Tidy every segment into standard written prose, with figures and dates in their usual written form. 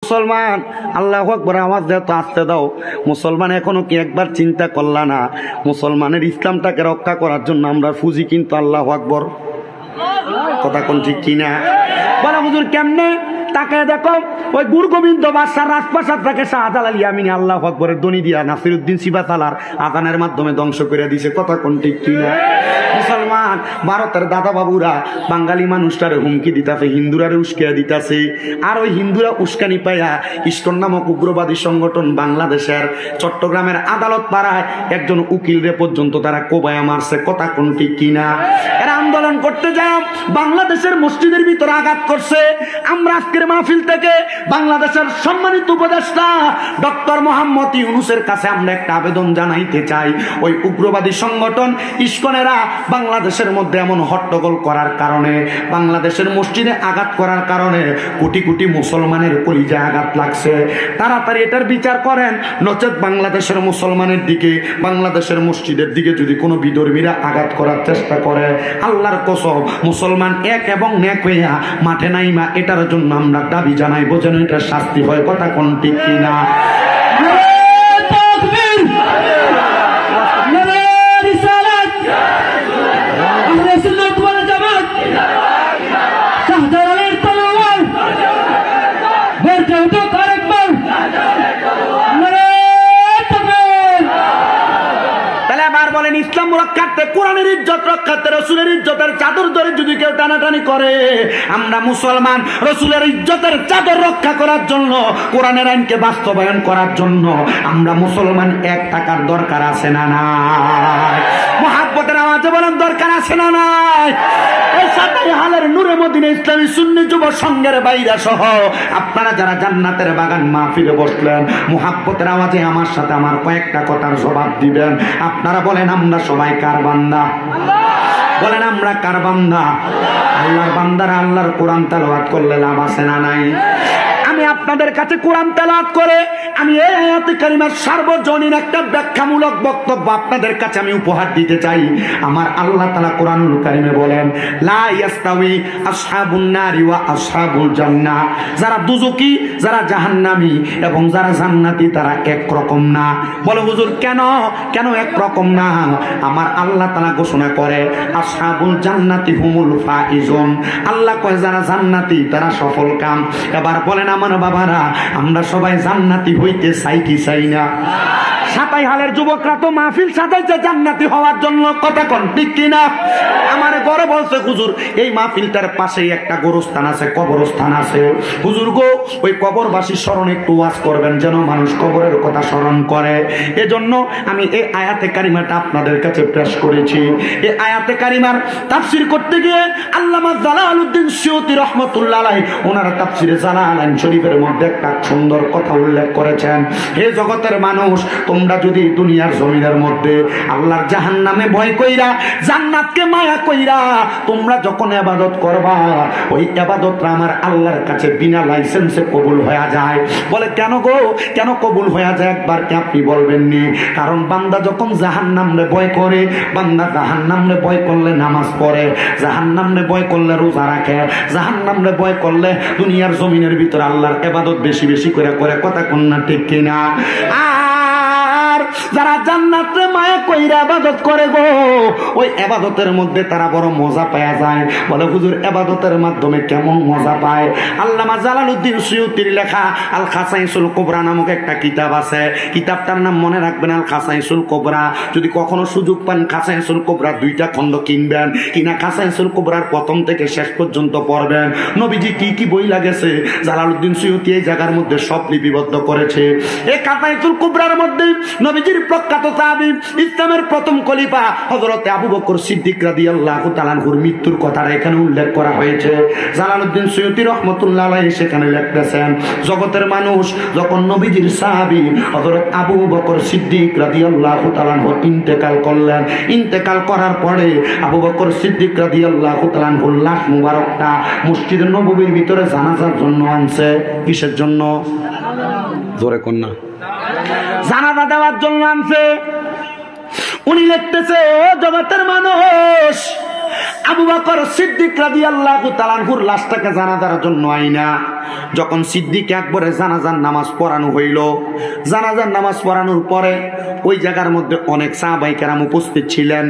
মুসলমান আল্লাহু আকবার আওয়াজ দাও তো আসতে দাও। মুসলমান এখনো কি একবার চিন্তা করলা না মুসলমানের ইসলামটাকে রক্ষা করার জন্য আমরা ফুজি কিন্তু আল্লাহু আকবার কথা কোন ঠিক কিনা? বলা হুজুর কেমনে? তাকে দেখো ওই গুরু গোবিন্দ বাদশার রাজপ্রাসাদ থেকে শাহজালাল ইয়ামিনী আল্লাহু আকবরের ধ্বনি দিয়া নাসিরউদ্দিন সিবাতালার আজানের মাধ্যমে ধ্বংস করে দিছে কথা কোন ঠিক কিনা? মুসলমান ভারতের দাদা বাবুরা বাঙালি মানুষটারে হুমকি দিতাছে, হিন্দুরারে উস্কিয়া দিতাছে। আর ওই হিন্দুরা উস্কানি পাইয়া ইসকন নামক উগ্রবাদী সংগঠন বাংলাদেশের চট্টগ্রামের আদালত পাড়ায় একজন উকিলরে পর্যন্ত তারা কোবায়া মারছে কথা কোন ঠিক কিনা? এরা আন্দোলন করতে যায় বাংলাদেশের মসজিদের ভিতরে আঘাত করছে। আমরা আজকের মাহফিল থেকে বাংলাদেশের সম্মানিত উপদেষ্টা ডক্টর মোহাম্মদ ইউনূসের কাছে আমরা একটা আবেদন জানাইতে চাই। ওই উগ্রবাদী সংগঠন ইসকনেরা বাংলাদেশের মধ্যে এমন হট্টগোল করার কারণে, বাংলাদেশের মসজিদে আঘাত করার কারণে কোটি কোটি মুসলমানের কলিজায় আঘাত লাগছে। তাড়াতাড়ি এটার বিচার করেন, নচেত বাংলাদেশের মুসলমানের দিকে, বাংলাদেশের মসজিদের দিকে যদি কোনো বিধর্মীরা আঘাত করার চেষ্টা করে, আল্লাহর কসম মুসলমান এক এবং নেক হইয়া মাঠে নাইমা এটার জন্য আমরা দাবি জানাইব যেন এটা শাস্তি হয় কথা কোন ঠিক কিনা? ইসলাম রক্ষার্থে, কোরআনের ইজ্জত রক্ষার্থে, রসুলের ইজ্জতের চাদর ধরে যদি কেউ টানাটানি করে, আমরা মুসলমান রসুলের ইজ্জতের চাদর রক্ষা করার জন্য, কোরআনের আইনকে বাস্তবায়ন করার জন্য আমরা মুসলমান এক থাকার দরকার আছে না নাই? মুহাব্বতের আওয়াজে বলেন দরকার আছে না নাই? এই সাতাই হালের নূরে মদিনা ইসলামী সুন্নি যুব সংঘের বাইরা সহ আপনারা যারা জান্নাতের বাগান মাহফিলে বসলেন, মুহাব্বতের আওয়াজে আমার সাথে আমার কয়েকটা কথার জবাব দিবেন। আপনারা বলেন আমরা সবাই কার বান্দা? বলেন আমরা কার বান্দা? আল্লাহর বান্দারা আল্লাহর কোরআন তেলাওয়াত করলে লাভ আছে না নাই? আমি আপনাদের কাছে কোরআন তেলাওয়াত করে আমি এই আয়াতে কারিমার সার্বজনীন একটা ব্যাখ্যামূলক বক্তব্য আপনাদের কাছে আমি উপহার দিতে চাই। আমার আল্লাহ তাআলা কোরআনুল কারিমে বলেন, লা ইয়াস্তাউই আসহাবুন নারি ওয়া আসহাবুল জান্নাহ, যারা দুজকি, যারা জাহান্নামী এবং যারা জান্নাতি তারা এক রকম না। বলে হুজুর কেন কেন এক রকম না? আমার আল্লাহ তাআলা ঘোষণা করে আসহাবুল জান্নাতি হুমুল ফাইজুন, আল্লাহ কয় যারা জান্নাতি তারা সফল কাম। এবার বলেন আমার বাবারা, আমরা সবাই জান্নাতি হইতে চাই কি চাই না? সাতাই হালের যুবকরা তো মাহফিল সাজাইছে জান্নাতি হওয়ার জন্য কথা কোন ঠিক কিনা? আমার ঘরে বলছে হুজুর এই মাহফিলটার পাশেই একটা গোরস্থান আছে, কবরস্থান আছে, হুজুর গো ওই কবরবাসীর স্মরণে একটু ওয়াজ করবেন যেন মানুষ কবরের কথা স্মরণ করে। এজন্য আমি এই আয়াতে কারিমাটা আপনাদের কাছে পেশ করেছি। এই আয়াতে কারিমার তাফসীর করতে গিয়ে আল্লামা জালালউদ্দিন সিয়ুতী রাহমাতুল্লাহ আলাইহি ওনার তাফসীরে জালালাইন শরীফের মধ্যে একটা সুন্দর কথা উল্লেখ করেছেন। হে জগতের মানুষ, তোমরা যদি দুনিয়ার জমিনের মধ্যে আল্লাহর জাহান্নামে ভয় কইরা জান্নাতকে মায়া কইরা তোমরা যখন ইবাদত করবা, ওই ইবাদতটা আমার আল্লাহর কাছে বিনা লাইসেন্সে কবুল হয়ে যায়। বলে কেন গো, কেন কবুল হয়ে যায়? একবার কি আপনি বলবেন নি? কারণ বান্দা যখন জাহান্নামে ভয় করে, বান্দা জাহান্নামে ভয় করলে নামাজ পড়ে, জাহান্নামে ভয় করলে রোজা রাখে, জাহান্নামে ভয় করলে দুনিয়ার জমিনের ভিতর আল্লাহর ইবাদত বেশি বেশি করে করে কথা কোন না ঠিক কিনা? যারা জান্নাতে মায়া কইরা ইবাদত করে গো, ওই ইবাদতের মধ্যে তারা বড় মজা পাওয়া যায়। বলে হুজুর ইবাদতের মাধ্যমে কেমন মজা পায়? আল্লামা জালালউদ্দিন সিয়ুতীর লেখা আল খাসাইসুল কুবরা নামক একটা কিতাব আছে, কিতাবটার নাম মনে রাখবেন আল খাসাইসুল কুবরা। যদি কখনো সুযোগ পান খাসাইসুল কুবরা 2টা খণ্ড কিনবেন, কিনা খাসাইসুল কুবরার প্রথম থেকে শেষ পর্যন্ত পড়বেন। নবীজি কি কি বই লাগেছে জালালউদ্দিন সিয়ুতী এই জায়গার মধ্যে সব লিপিবদ্ধ করেছে। এই খাসাইসুল কুবরার মধ্যে নবীজির প্রখ্যাত সাহাবী ইসলামের প্রথম খলিফা হযরত আবু বকর সিদ্দিক রাদিয়াল্লাহু তাআলা আনহুর মৃত্যুর কথাটা এখানে উল্লেখ করা হয়েছে। জালালউদ্দিন সিয়ুতী রাহমাতুল্লাহ আলাইহি সেখানে লিখতেছেন, জগতের মানুষ যখন নবীজির সাহাবী হযরত আবু বকর সিদ্দিক রাদিয়াল্লাহু তাআলা আনহু ইন্তেকাল করলেন, ইন্তেকাল করার পরে আবু বকর সিদ্দিক রাদিয়াল্লাহু তাআলা আনহুর লাশ মুবারকটা মসজিদে নববীর ভিতরে জানাজার জন্য আনছে। কিসের জন্য? জোরে কোন না? জানাজা দেওয়ার জন্য আনছে। উনি লিখতেছে, ও জগতের মানুষ, আবু বকর সিদ্দিক রাদিয়াল্লাহু তাআলা আনহুর লাশটাকে জানাজার জন্য আইনা যখন সিদ্দিক আকবরের জানাজার নামাজ পড়ানো হইল, জানাজার নামাজ পড়ানোর পরে ওই জায়গার মধ্যে অনেক সাহাবায়ে কেরাম উপস্থিত ছিলেন।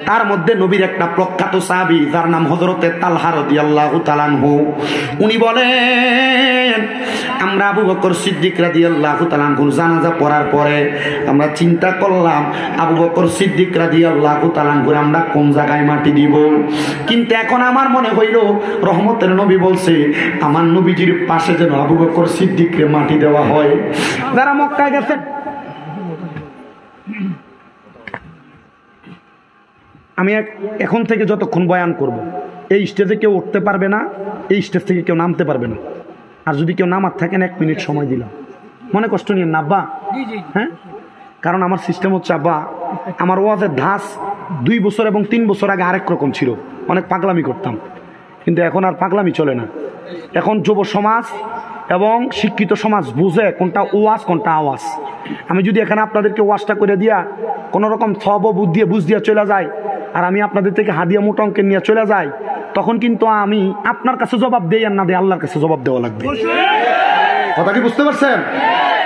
তার মধ্যে নবীর একটা প্রখ্যাত সাহাবী যার নাম হযরতে তালহা রাদিয়াল্লাহু তাআলা আনহু, উনি বলেন আমরা আবু বকর সিদ্দিক রাদিয়াল্লাহু তাআলা আনহুর জানাজা পড়ার পরে আমরা চিন্তা করলাম আবু বকর সিদ্দিক রাদিয়াল্লাহু তাআলা আনহুর আমরা কোন জায়গায় মাটি দিব। কিন্তু এখন আমার মনে হইল রহমতের নবী বলছে আমার নবীজির পাশে যেন আবু বকর সিদ্দিককে মাটি দেওয়া হয়। যারা মক্কায় গেছেন, আমি এখন থেকে যতক্ষণ বয়ান করব এই স্টেজে কেউ উঠতে পারবে না, এই স্টেজ থেকে কেউ নামতে পারবে না। আর যদি কেউ নামার থাকেন 1 মিনিট সময় দিলাম, মনে কষ্ট নিয়ে না আব্বা। হ্যাঁ, কারণ আমার সিস্টেম হচ্ছে আব্বা, আমার ওয়াজের ধাস 2 বছর এবং 3 বছর আগে আরেক রকম ছিল, অনেক পাগলামি করতাম, কিন্তু এখন আর পাগলামি চলে না। এখন যুব সমাজ এবং শিক্ষিত সমাজ বুঝে কোনটা ওয়াজ কোনটা আওয়াজ। আমি যদি এখানে আপনাদেরকে ওয়াজটা করে দিয়া কোনো রকম সব বুদ্ধি দিয়ে বুঝ দিয়া চলে যায় আর আমি আপনাদের থেকে হাদিয়া মোটা অঙ্কের নিয়ে চলে যাই, তখন কিন্তু আমি আপনার কাছে জবাব দেই আর না দেই আল্লাহর কাছে জবাব দেওয়া লাগবে। কথা কি বুঝতে পারছেন?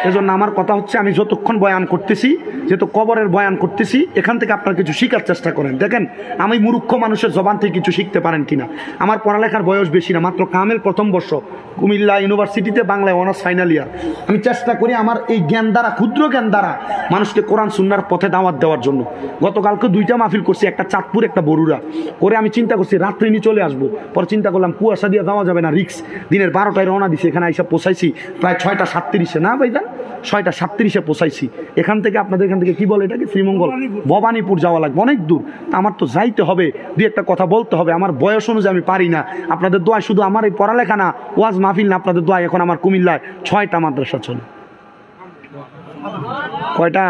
এজন্য আমার কথা হচ্ছে আমি যতক্ষণ বয়ান করতেছি, যেহেতু কবরের বয়ান করতেছি, এখান থেকে আপনারা কিছু শিখার চেষ্টা করেন। দেখেন আমি মূর্খ মানুষের জবান থেকে কিছু শিখতে পারেন কিনা। আমার পড়ালেখার বয়স বেশি না, মাত্র কামেল প্রথম বর্ষ, কুমিল্লা ইউনিভার্সিটিতে বাংলায় অনার্স ফাইনাল ইয়ার। আমি চেষ্টা করি আমার এই জ্ঞান দ্বারা, ক্ষুদ্র জ্ঞান দ্বারা মানুষকে কোরআন সুন্নাহর পথে দাওয়াত দেওয়ার জন্য। গতকালকে 2টা মাহফিল করছি, একটা চাঁদপুর একটা বরুড়া করে। আমি চিন্তা করছি রাত্রে নিয়ে চলে আসবো, পরে চিন্তা করলাম কুয়াশা দিয়ে যাওয়া যাবে না, রিক্স। দিনের 12টায় রওনা দিছি, এখানে আইসা পৌঁছাইছি প্রায় 6টা 37-এ, না ভাইজান 6টা 37-এ পৌঁছাইছি। এখান থেকে আপনাদের এখান থেকে কি বলে এটাকে, শ্রীমঙ্গল ভবানীপুর যাওয়া লাগবে, অনেক দূর। আমার তো যাইতে হবে, 2-একটা কথা বলতে হবে। আমার বয়স অনুযায়ী আমি পারি না। আপনাদের দোয়ায়, শুধু আমার এই পড়ালেখা না, ওয়াজ মাহফিল না, আপনাদের দোয়ায় এখন আমার কুমিল্লায় 6টা মাদ্রাসা চলে। কয়টা?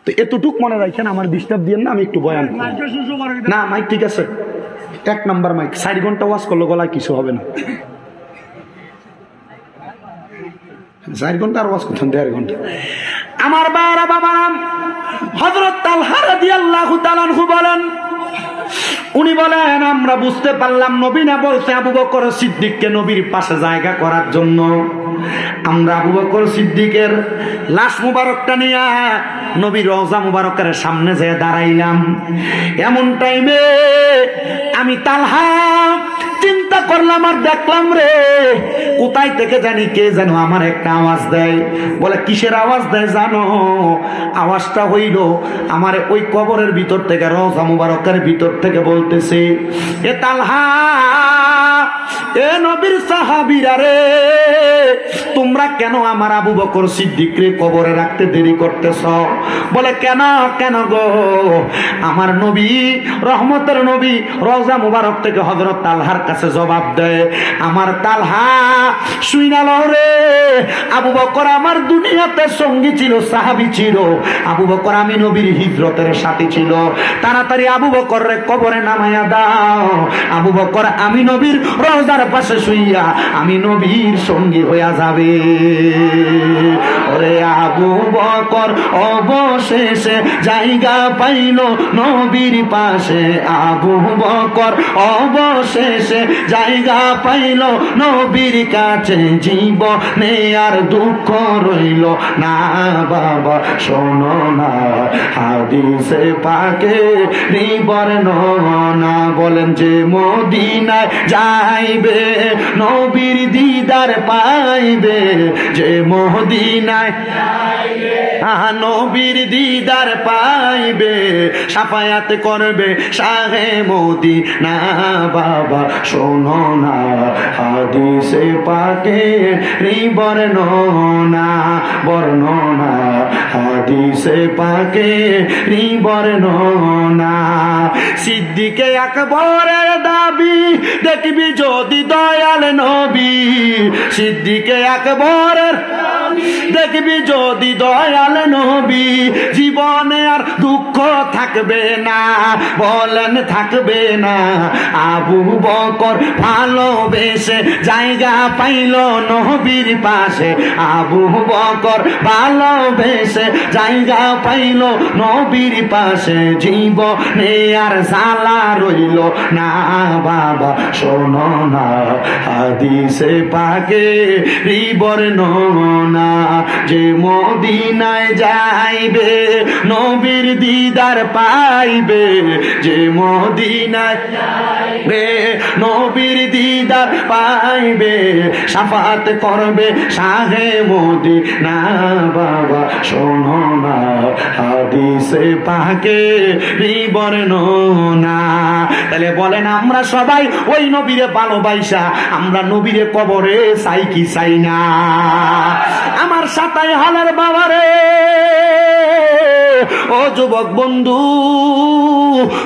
তো এতটুক মনে রাখেন, আমার ডিস্টার্ব দিয়েন না, আমি একটু বয়ান না। মাইক ঠিক আছে, 1 নাম্বার মাইক। 4 ঘন্টা ওয়াজ করলে গলায় কিছু হবে না। 4 ঘন্টা আর ওয়াজ করতেন 1.5 ঘন্টা। আমার বাবা হযরত তালহা রাদিয়াল্লাহু তাআলা আনহু বলেন, উনি বলেন আমরা বুঝতে পারলাম নবী না বলছে আবু বকর সিদ্দিককে নবীর পাশে জায়গা করার জন্য। আমরা আবু বকর সিদ্দিকের লাশ মুবারকটা নিয়ে নবীর রওজা মুবারকের সামনে যেয়ে দাঁড়াইলাম। এমন টাইমে আমি তালহা চিন্তা করলাম আর দেখলাম রে, কোথায় থেকে জানি কে যেন আমার একটা আওয়াজ দেয়। বলে কিসের আওয়াজ দেয় জানো? আওয়াজটা হইল আমার ওই কবরের ভিতর থেকে, রওজা মুবারকের ভিতর থেকে বলতেছে, এ তালহা, এ নবীর সাহাবীরা রে, তোমরা কেন আমার আবু বকর সিদ্দিককে কবরে রাখতে দেরি করতেছ? বলে কেন কেন গো? আমার নবী, রহমতের নবী, রওজা মুবারক থেকে হযরত তালহার কাছে জবাব দেয়, আমার তালহা শুইনাল রে, আবু বকর আমার দুনিয়াতে সঙ্গী ছিল, সাহাবী ছিল। আবু বকর আমি নবীর হিজরতের সাথী ছিল। তাড়াতাড়ি আবু বকর রে কবরে নামাইয়া দাও। আবু বকর আমি নবীর রওজার পাশে শুইয়া আমি নবীর সঙ্গী হইয়া যাবে। ওরে আবু বকর অবশেষে জায়গা পাইল নবীর পাশে। আবু বকর অবশেষে জায়গা পাইল নবীর কাছে। জীবনে আর দুঃখ রইল না বাবা, শোনো না হাদিসে পাকে বর্ণনা। বলেন যে মদিনায় যাইবে নবীর দিদার পাইবে, যে মদিনায় নবীর দিদার পাইবে, সাফায়াত করবে শাহে মদিনা। বাবা শোনো না হাদিসে পাকে বর্ণনা, বর্ণনা হাদিসে পাকে বর্ণনা। সিদ্দিকে আকবরের দাবি দেখবি যদি দয়াল নবী। সিদ্দিকে আকবরের দেখবি যদি দয়াল নবী জীবনে আর দুঃখ থাকবে না, বলেন থাকবে না। আবু বকর ভালোবেসে জায়গা পাইল নবীর পাশে, আবু বকর ভালোবেসে জায়গা পাইল নবীর পাশে, জীবনে আর জ্বালা রইল না। বাবা শোনো না হাদিসে পাকে বর্ণনা, যে মদিনায় যাইবে নবীর দিদার পাইবে, যে মদিনায় যাইবে নবীর দিদার পাইবে, শাফাত করবে শাহে মদিনা। বাবা শোনো না হাদিসে পাকে বর্ণনা। তাহলে বলেন আমরা সবাই ওই নবীরে ভালোবাসা আমরা নবীরে কবরে চাই কি চাই না? আমার সাতাই হালের বাবারে, ও যুবক বন্ধু,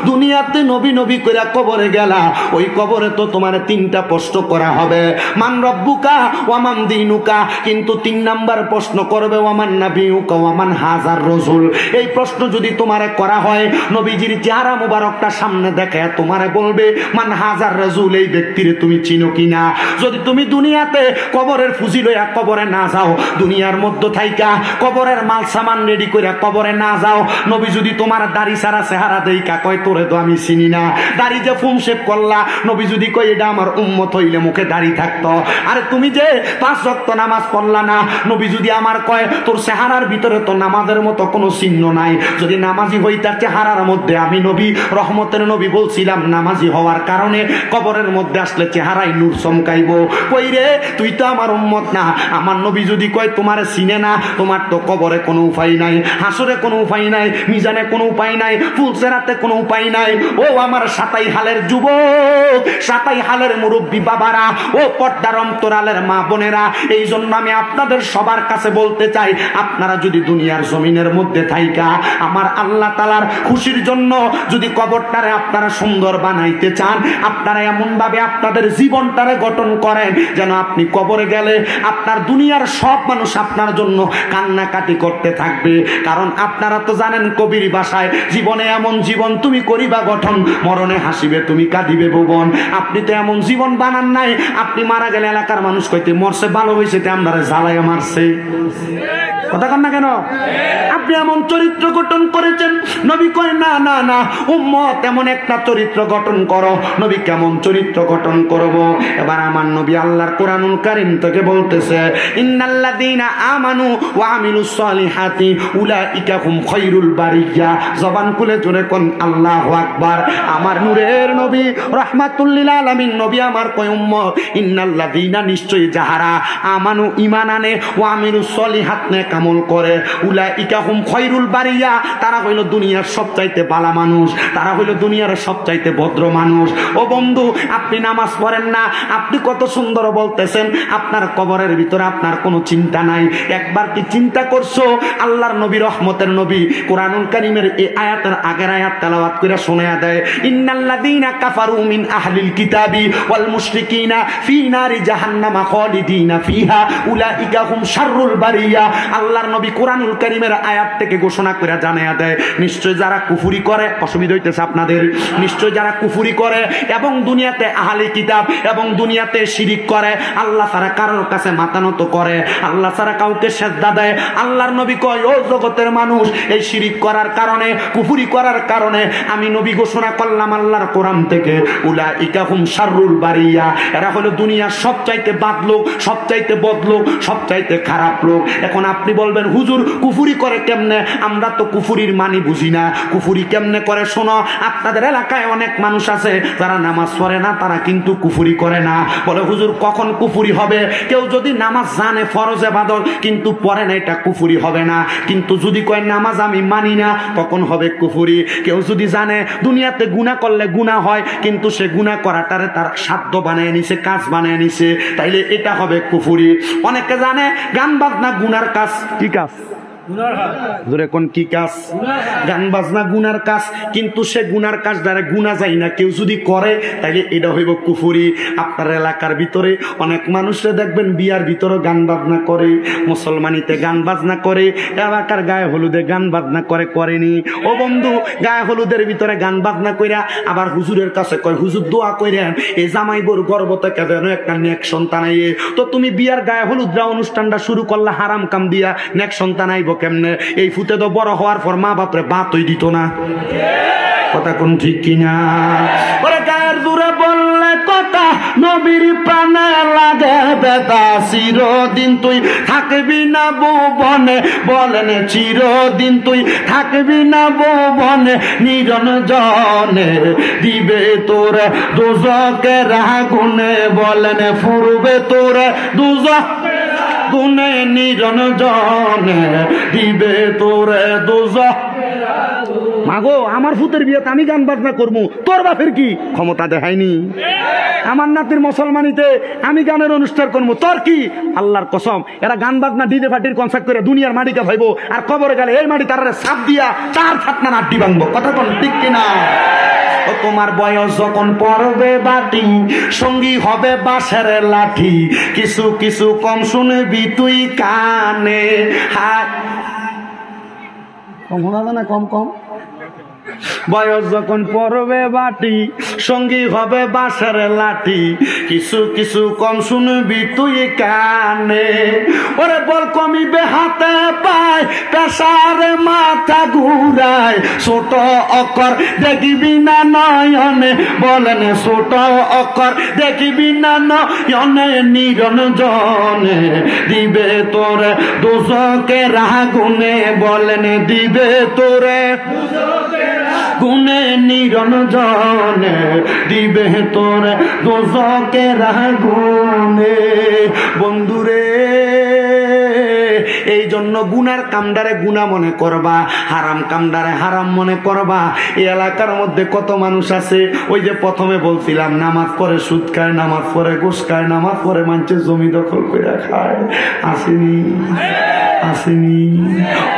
দুনিয়াতে নবী নবী করে কবরে গেলা, ওই কবরে তো তোমার তিনটা প্রশ্ন করা হবে, মান রব্বুকা ওয়ামান দীনুকা। কিন্তু 3 নাম্বার প্রশ্ন করবে ওয়ামান নাবিয়ুকা ওয়ামান হাজার রাসূল। এই প্রশ্ন যদি তোমারে করা হয়, নবীজির চেহারা মুবারকটা সামনে দেখে তোমারে বলবে মান হাজার রাসূল, এই ব্যক্তিরে তুমি চিনো কিনা? যদি তুমি দুনিয়াতে কবরের ফুজি লইয়া কবরে না যাও, দুনিয়ার মধ্য থাইকা কবরের মাল সামান রেডি করে কবরে না যাও, নবী যদি তোমার দাড়ি সারা চেহারা দেইকা কয় তোরে তো আমি চিনি না, দাড়ি যে ফুম শেভ করলা, নবী যদি কয় এটা আমার উম্মত হইলে মুখে দাড়ি থাকতো। আরে তুমি যে 5 ওয়াক্ত নামাজ পড়লা না, নবী যদি আমার কয় তোর চেহারার ভিতরে তো নামাজের মতো কোনো চিহ্ন নাই, যদি নামাজি হইতার চেহারার মধ্যে আমি নবী রহমতের নবী বলছিলাম নামাজি হওয়ার কারণে কবরের মধ্যে আসলে চেহারায় নূর চমকাইব, কই রে তুই তো আমার উম্মত না। আমার নবী যদি কয় তোমার চিনে না, তোমার তো কবরে কোনো উপায় নাই, হাসরে কোনো উপায় নাই, মিজানে কোনো উপায় নাই, ফুলসেরাতে কোনো উপায় নাই। ও আমার সাতাই হালের যুবক, সাতাই হালের মুরব্বী বাবারা, ও পর্দার অন্তরালের মা বোনেরা, এই জন্য আমি আপনাদের সবার কাছে বলতে চাই, আপনারা যদি দুনিয়ার জমিনের মধ্যে থাইকা আমার আল্লাহ তাআলার খুশির জন্য যদি কবরটারে আপনারা সুন্দর বানাইতে চান, আপনারা এমন ভাবে আপনাদের জীবনটারে গঠন করেন যেন আপনি কবরে গেলে আপনার দুনিয়ার সব মানুষ আপনার জন্য কান্নাকাটি করতে থাকবে। কারণ আপনারা তো জানেন কবির ভাষায়, জীবনে এমন জীবন তুমি করিবা গঠন, মরণে হাসিবে তুমি কাঁদিবে ভুবন। আপনি তো এমন জীবন বানান নাই, আপনি মারা গেলে এলাকার মানুষ কইতে মরছে ভালো হয়েছে, আমরা জ্বালায় মারছে। কথা কন না কেন? আপনি এমন চরিত্র গঠন করেছেন। নবী কয় না না না, উম্মত এমন একটা চরিত্র গঠন করো। নবী কেমন চরিত্র গঠন করব? এবার আমার নবী আল্লাহর কোরআনুল কারীম থেকে বলতেছে, ইন্নাল্লাযীনা আমানু ওয়া আমিলুস সলিহাতি উলাইকা হুম খায়রুল বারিয়া। জবান খুলে জোরে কোন আল্লাহু আকবার। আমার নূরের নবী রাহমাতুল লিল আলামিন নবী আমার কয় উম্মত, ইন্নাল্লাযীনা নিশ্চয়ই যাহারা আমানু ঈমান আনে ওয়া আমিলুস সলিহাত নে আমল করে, উলাইকা হুম খায়রুল বারিয়া, তারা হইল দুনিয়ার সবচাইতে ভালো মানুষ, তারা হইল দুনিয়ার সবচাইতে ভদ্র মানুষ। ও বন্ধু, আপনি নামাজ পড়েন না, আপনি কত সুন্দর বলতেছেন আপনার কবরের ভিতরে আপনার কোনো চিন্তা নাই। একবার কি চিন্তা করছো আল্লাহর নবী রহমতের নবী কোরআনুল কারীমের এই আয়াতের আগের আয়াত তেলাওয়াত করে শোনায়া দেয়, ইন্নাল্লাযীনা কাফারু মিন আহলিল কিতাবি ওয়াল মুশরিকিনা ফি নারি জাহান্নামা খালিদিনা ফিহা উলাইকা হুম শাররুল বারিয়া। আল্লাহর নবী কোরআনুল কারীমের আয়াত থেকে ঘোষণা করে জানায়া দেয়, নিশ্চয় যারা কুফরি করে, অসুবিধা হইতেছে আপনাদের, নিশ্চয় যারা কুফরি করে এবং দুনিয়াতে আহলে কিতাব এবং দুনিয়াতে শিরিক করে, আল্লাহ ছাড়া কারোর কাছে মাথা নত করে, আল্লাহ ছাড়া কাউকে সেজদা দেয়। আল্লাহর নবী কয়, ও জগতের মানুষ, এই শিরিক করার কারণে, কুফরি করার কারণে আমি নবী ঘোষণা করলাম আল্লাহর কোরআন থেকে, উলাইকা হুম শাররুল বারিয়া, এরা হলো দুনিয়ার সবচাইতে বাদ লোক, সবচাইতে বদ লোক, সবচাইতে খারাপ লোক। এখন আপনি বলবেন হুজুর কুফরি করে কেমনে? আমরা তো কুফরির মানি বুঝি না, কুফরি কেমনে করে শোনো। আপনাদের এলাকায় অনেক মানুষ আছে যারা নামাজ পড়ে না, তারা কিন্তু কুফরি করে না। বলে হুজুর কখন কুফরি হবে? কেউ যদি নামাজ জানে ফরজ ইবাদত কিন্তু পড়ে না, এটা কুফরি হবে না। কিন্তু যদি কয় নামাজ আমি মানি না, তখন হবে কুফরি। কেউ যদি জানে দুনিয়াতে গুনাহ করলে গুনাহ হয় কিন্তু সে গুনাহ করাটারে তার সাধ্য বানায় নিছে, কাজ বানায় নিছে, তাইলে এটা হবে কুফরি। অনেকে জানে গান বাজনা গুনার কাজ, কি কাজ? জোরে কোন কি কাজ? গান বাজনা গুনার কাজ, কিন্তু সে গুনার কাজ দ্বারা গুনা যায় না। কেউ যদি করে তাহলে এটা হইব কুফরি। আপনার এলাকার ভিতরে অনেক মানুষরা দেখবেন বিয়ার ভিতরে গান বাজনা করে, মুসলমানিতে গান বাজনা করে, এলাকার গায়ে হলুদে গান বাজনা করে, করেনি। ও বন্ধু, গায়ে হলুদের ভিতরে গান বাজনা কইরা আবার হুজুরের কাছে কয় হুজুর দোয়া কইরেন এই জামাই বউর গর্ভ থেকে যেন একটা নেক সন্তান আইয়ে। তো তুমি বিয়ার গায়ে হলুদরা অনুষ্ঠানটা শুরু করলা হারাম কাম দিয়া, নেক সন্তান আইব কেমনে? এই ফুতে তো বড় হওয়ার পর মা বাপরে বাতই দিত না। কথা কোন ঠিক কিনা? ওরে গায়ের দূরে বললে কথা নবীর প্রাণে লাগে বেদা। চিরদিন তুই থাকবি না ভুবনে, বলেন চিরদিন তুই থাকবি না ভুবনে, নিরঞ্জনে দিবে তোরে দোজকের আগুনে, বলেন ফুরবে তোরে দোজক গুনে, নিরঞ্জনে দিবে তোরে দোজক। মাগো, আমার ফুতের বিয়েতে আমি গান বাজনা করবো, তোর বাপের কি ক্ষমতা দেখায়নি? আমার নাতির মুসলমানিতে আমি গানের অনুষ্ঠান করবো, তোর কি? আল্লাহর কসম, এরা গান বাজনা ডিজে পার্টির কনসার্ট করে দুনিয়ার মাটিকে ভাইবো, আর কবরে গেলে এই মাটি তারা সাপ দিয়া চার ছাতনা নাড্ডি ভাঙবো। কথা কোন ঠিক কিনা? তোমার বয়স যখন পড়বে বাটি, সঙ্গী হবে বাঁশের লাঠি, কিছু কিছু কম শুনবি তুই কানে। হাত কম শোনা না, কম কম। বয়স যখন পড়বে বাটি, সঙ্গী হবে বাঁশের লাঠি, কিছু কিছু কম শুনবি তুই কানে। ওরে বল কমিবে হাতে পায়, পেশারে মাথা ঘুরায়, ছোট অক্ষর দেখিবি না নয়নে, বলেন ছোট অক্ষর দেখিবি না নয়নে, নিরঞ্জনে দিবে তোরে দোজকের আগুনে, বলেন দিবে তোরে গুনে, নিরঞ্জনে দিবে তোরে দোজকের আগুনে। বন্ধুরে, এই জন্য গুনার কামদারে গুনা মনে করবা, হারাম কামদারে হারাম মনে করবা। এই এলাকার মধ্যে কত মানুষ আছে, ওই যে প্রথমে বলছিলাম নামাজ পড়ে সুদ খায়, নামাজ পড়ে ঘুষ খায়, নামাজ পড়ে মানুষের জমি দখল করে খায়। আসেনি? আসেনি?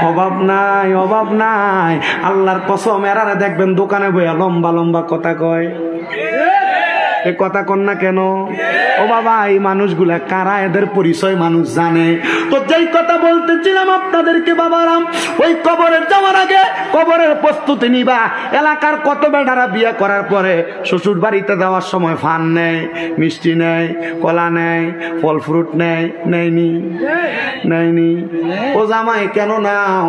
অভাব নাই, অভাব নাই। আল্লাহর কসম, এরারে দেখবেন দোকানে বইয়া লম্বা লম্বা কথা কয়। এ কথা কন না কেন? ও বাবা, এই মানুষগুলা কারা, এদের পরিচয় মানুষ জানে। তো যেই কথা বলতেছিলাম আপনাদেরকে বাবারাম, ওই কবরে যাওয়ার আগে কবরের প্রস্তুতি নিবা। এলাকার কত বেটারা বিয়ে করার পরে শ্বশুর বাড়িতে যাওয়ার সময় ফান নেয়, মিষ্টি নেয়, কলা নেয়, ফল ফ্রুট নেয়, নেয়নি? নেয়নি? ও জামাই কেন নাও?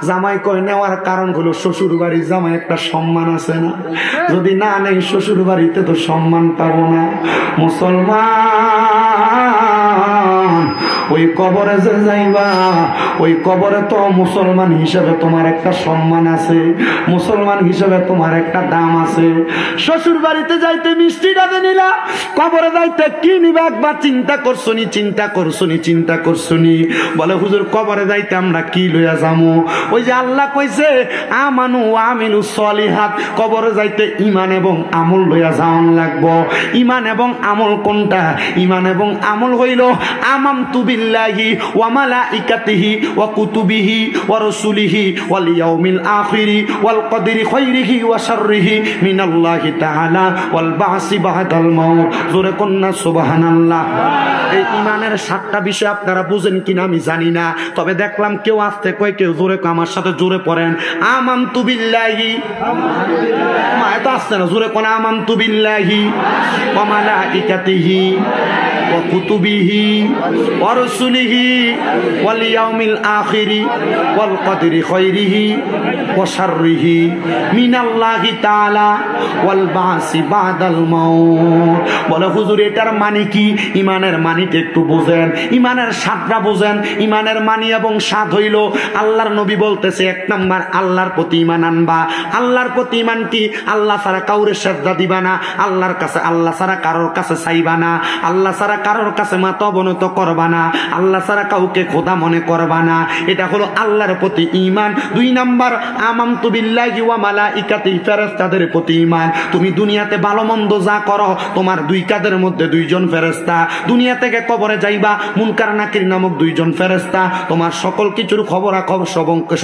জামাই কয় নেওয়ার কারণ হলো শ্বশুর বাড়ির জামাই একটা সম্মান আছে না, যদি না নেই শ্বশুর বাড়িতে তো সম্মান পাবো না। মুসলমান, ওই কবরে যে যাইবা, ওই কবরে তো মুসলমান হিসেবে তোমার একটা সম্মান আছে, মুসলমান হিসেবে তোমার একটা দাম আছে। শ্বশুর বাড়িতে যাইতে মিষ্টিটা নিলা, কবরে যাইতে কি নিবা একবার চিন্তা করছনি? চিন্তা করছনি? চিন্তা করছনি? বলে হুজুর কবরে যাইতে আমরা কি লইয়া যামু? ওই যে আল্লাহ কইছে আমানু আমিলু সলিহাত, কবরে যাইতে ঈমান এবং আমল লইয়া যাওয়ান লাগবো। ঈমান এবং আমল কোনটা? ঈমান এবং আমল হইল আমানতু বিল্লাহি ওয়া মালাইকাতিহি ওয়া কুতুবিহি ওয়া রাসূলিহি ওয়াল ইয়াউমিল আখিরি ওয়াল কদরি খাইরিহি ওয়া শাররিহি মিনাল্লাহি তাআলা ওয়াল বাসি বাদাল মাউত। জোরে কন্না সুবহানাল্লাহ। এই ঈমানের 7টা বিষয় আপনারা বুঝেন কিনা আমি জানি না, তবে দেখলাম কেউ আস্তে কয়, কেউ জোরে কয়। আমার সাথে জোরে পড়েন, আমানতু বিল্লাহি। মা এত আসছে না, জোরে কোন আমানতু বিল্লাহি ওয়া মালাইকাতিহি ওয়া কুতুবিহি ওয়া রাসূলিহি ওয়াল ইয়াউমিল আখিরি ওয়াল কদরি খাইরিহি ওয়া শাররিহি মিনাল্লাহি তাআলা ওয়াল বাসি বাদাল মাউত। বলে হুজুর এটার মানে কি? ঈমানের মানিটা একটু বুঝেন, ঈমানের স্বাদটা বুঝেন। ঈমানের মানি এবং স্বাদ হইল, আল্লাহর নবী বলতেছে 1 নাম্বার আল্লাহর প্রতি ঈমান আনবা। আল্লাহর প্রতি ঈমান কি? আল্লাহ ছাড়া কাউরে সেজদা দিবা না, আল্লাহর কাছে, আল্লাহ ছাড়া কারোর কাছে চাইবা না, আল্লাহ ছাড়া কারোর কাছে মাথা অবনত করবা না, আল্লাহ ছাড়া কাউকে খোদা মনে করবা না। এটা হলো আল্লাহর প্রতি ঈমান। 2 নাম্বার আমানতু বিল্লাহি ওয়া মালাইকাতিহি, ফেরেশতাদের প্রতি ঈমান। তুমি দুনিয়াতে ভালো মন্দ যা করো, তোমার 2 কাঁধের মধ্যে 2 জন ফেরেশতা। দুনিয়া থেকে কবরে যাইবা, মুনকার নাকির নামক 2 জন ফেরেশতা তোমার সকল কিছুর খবরাখবর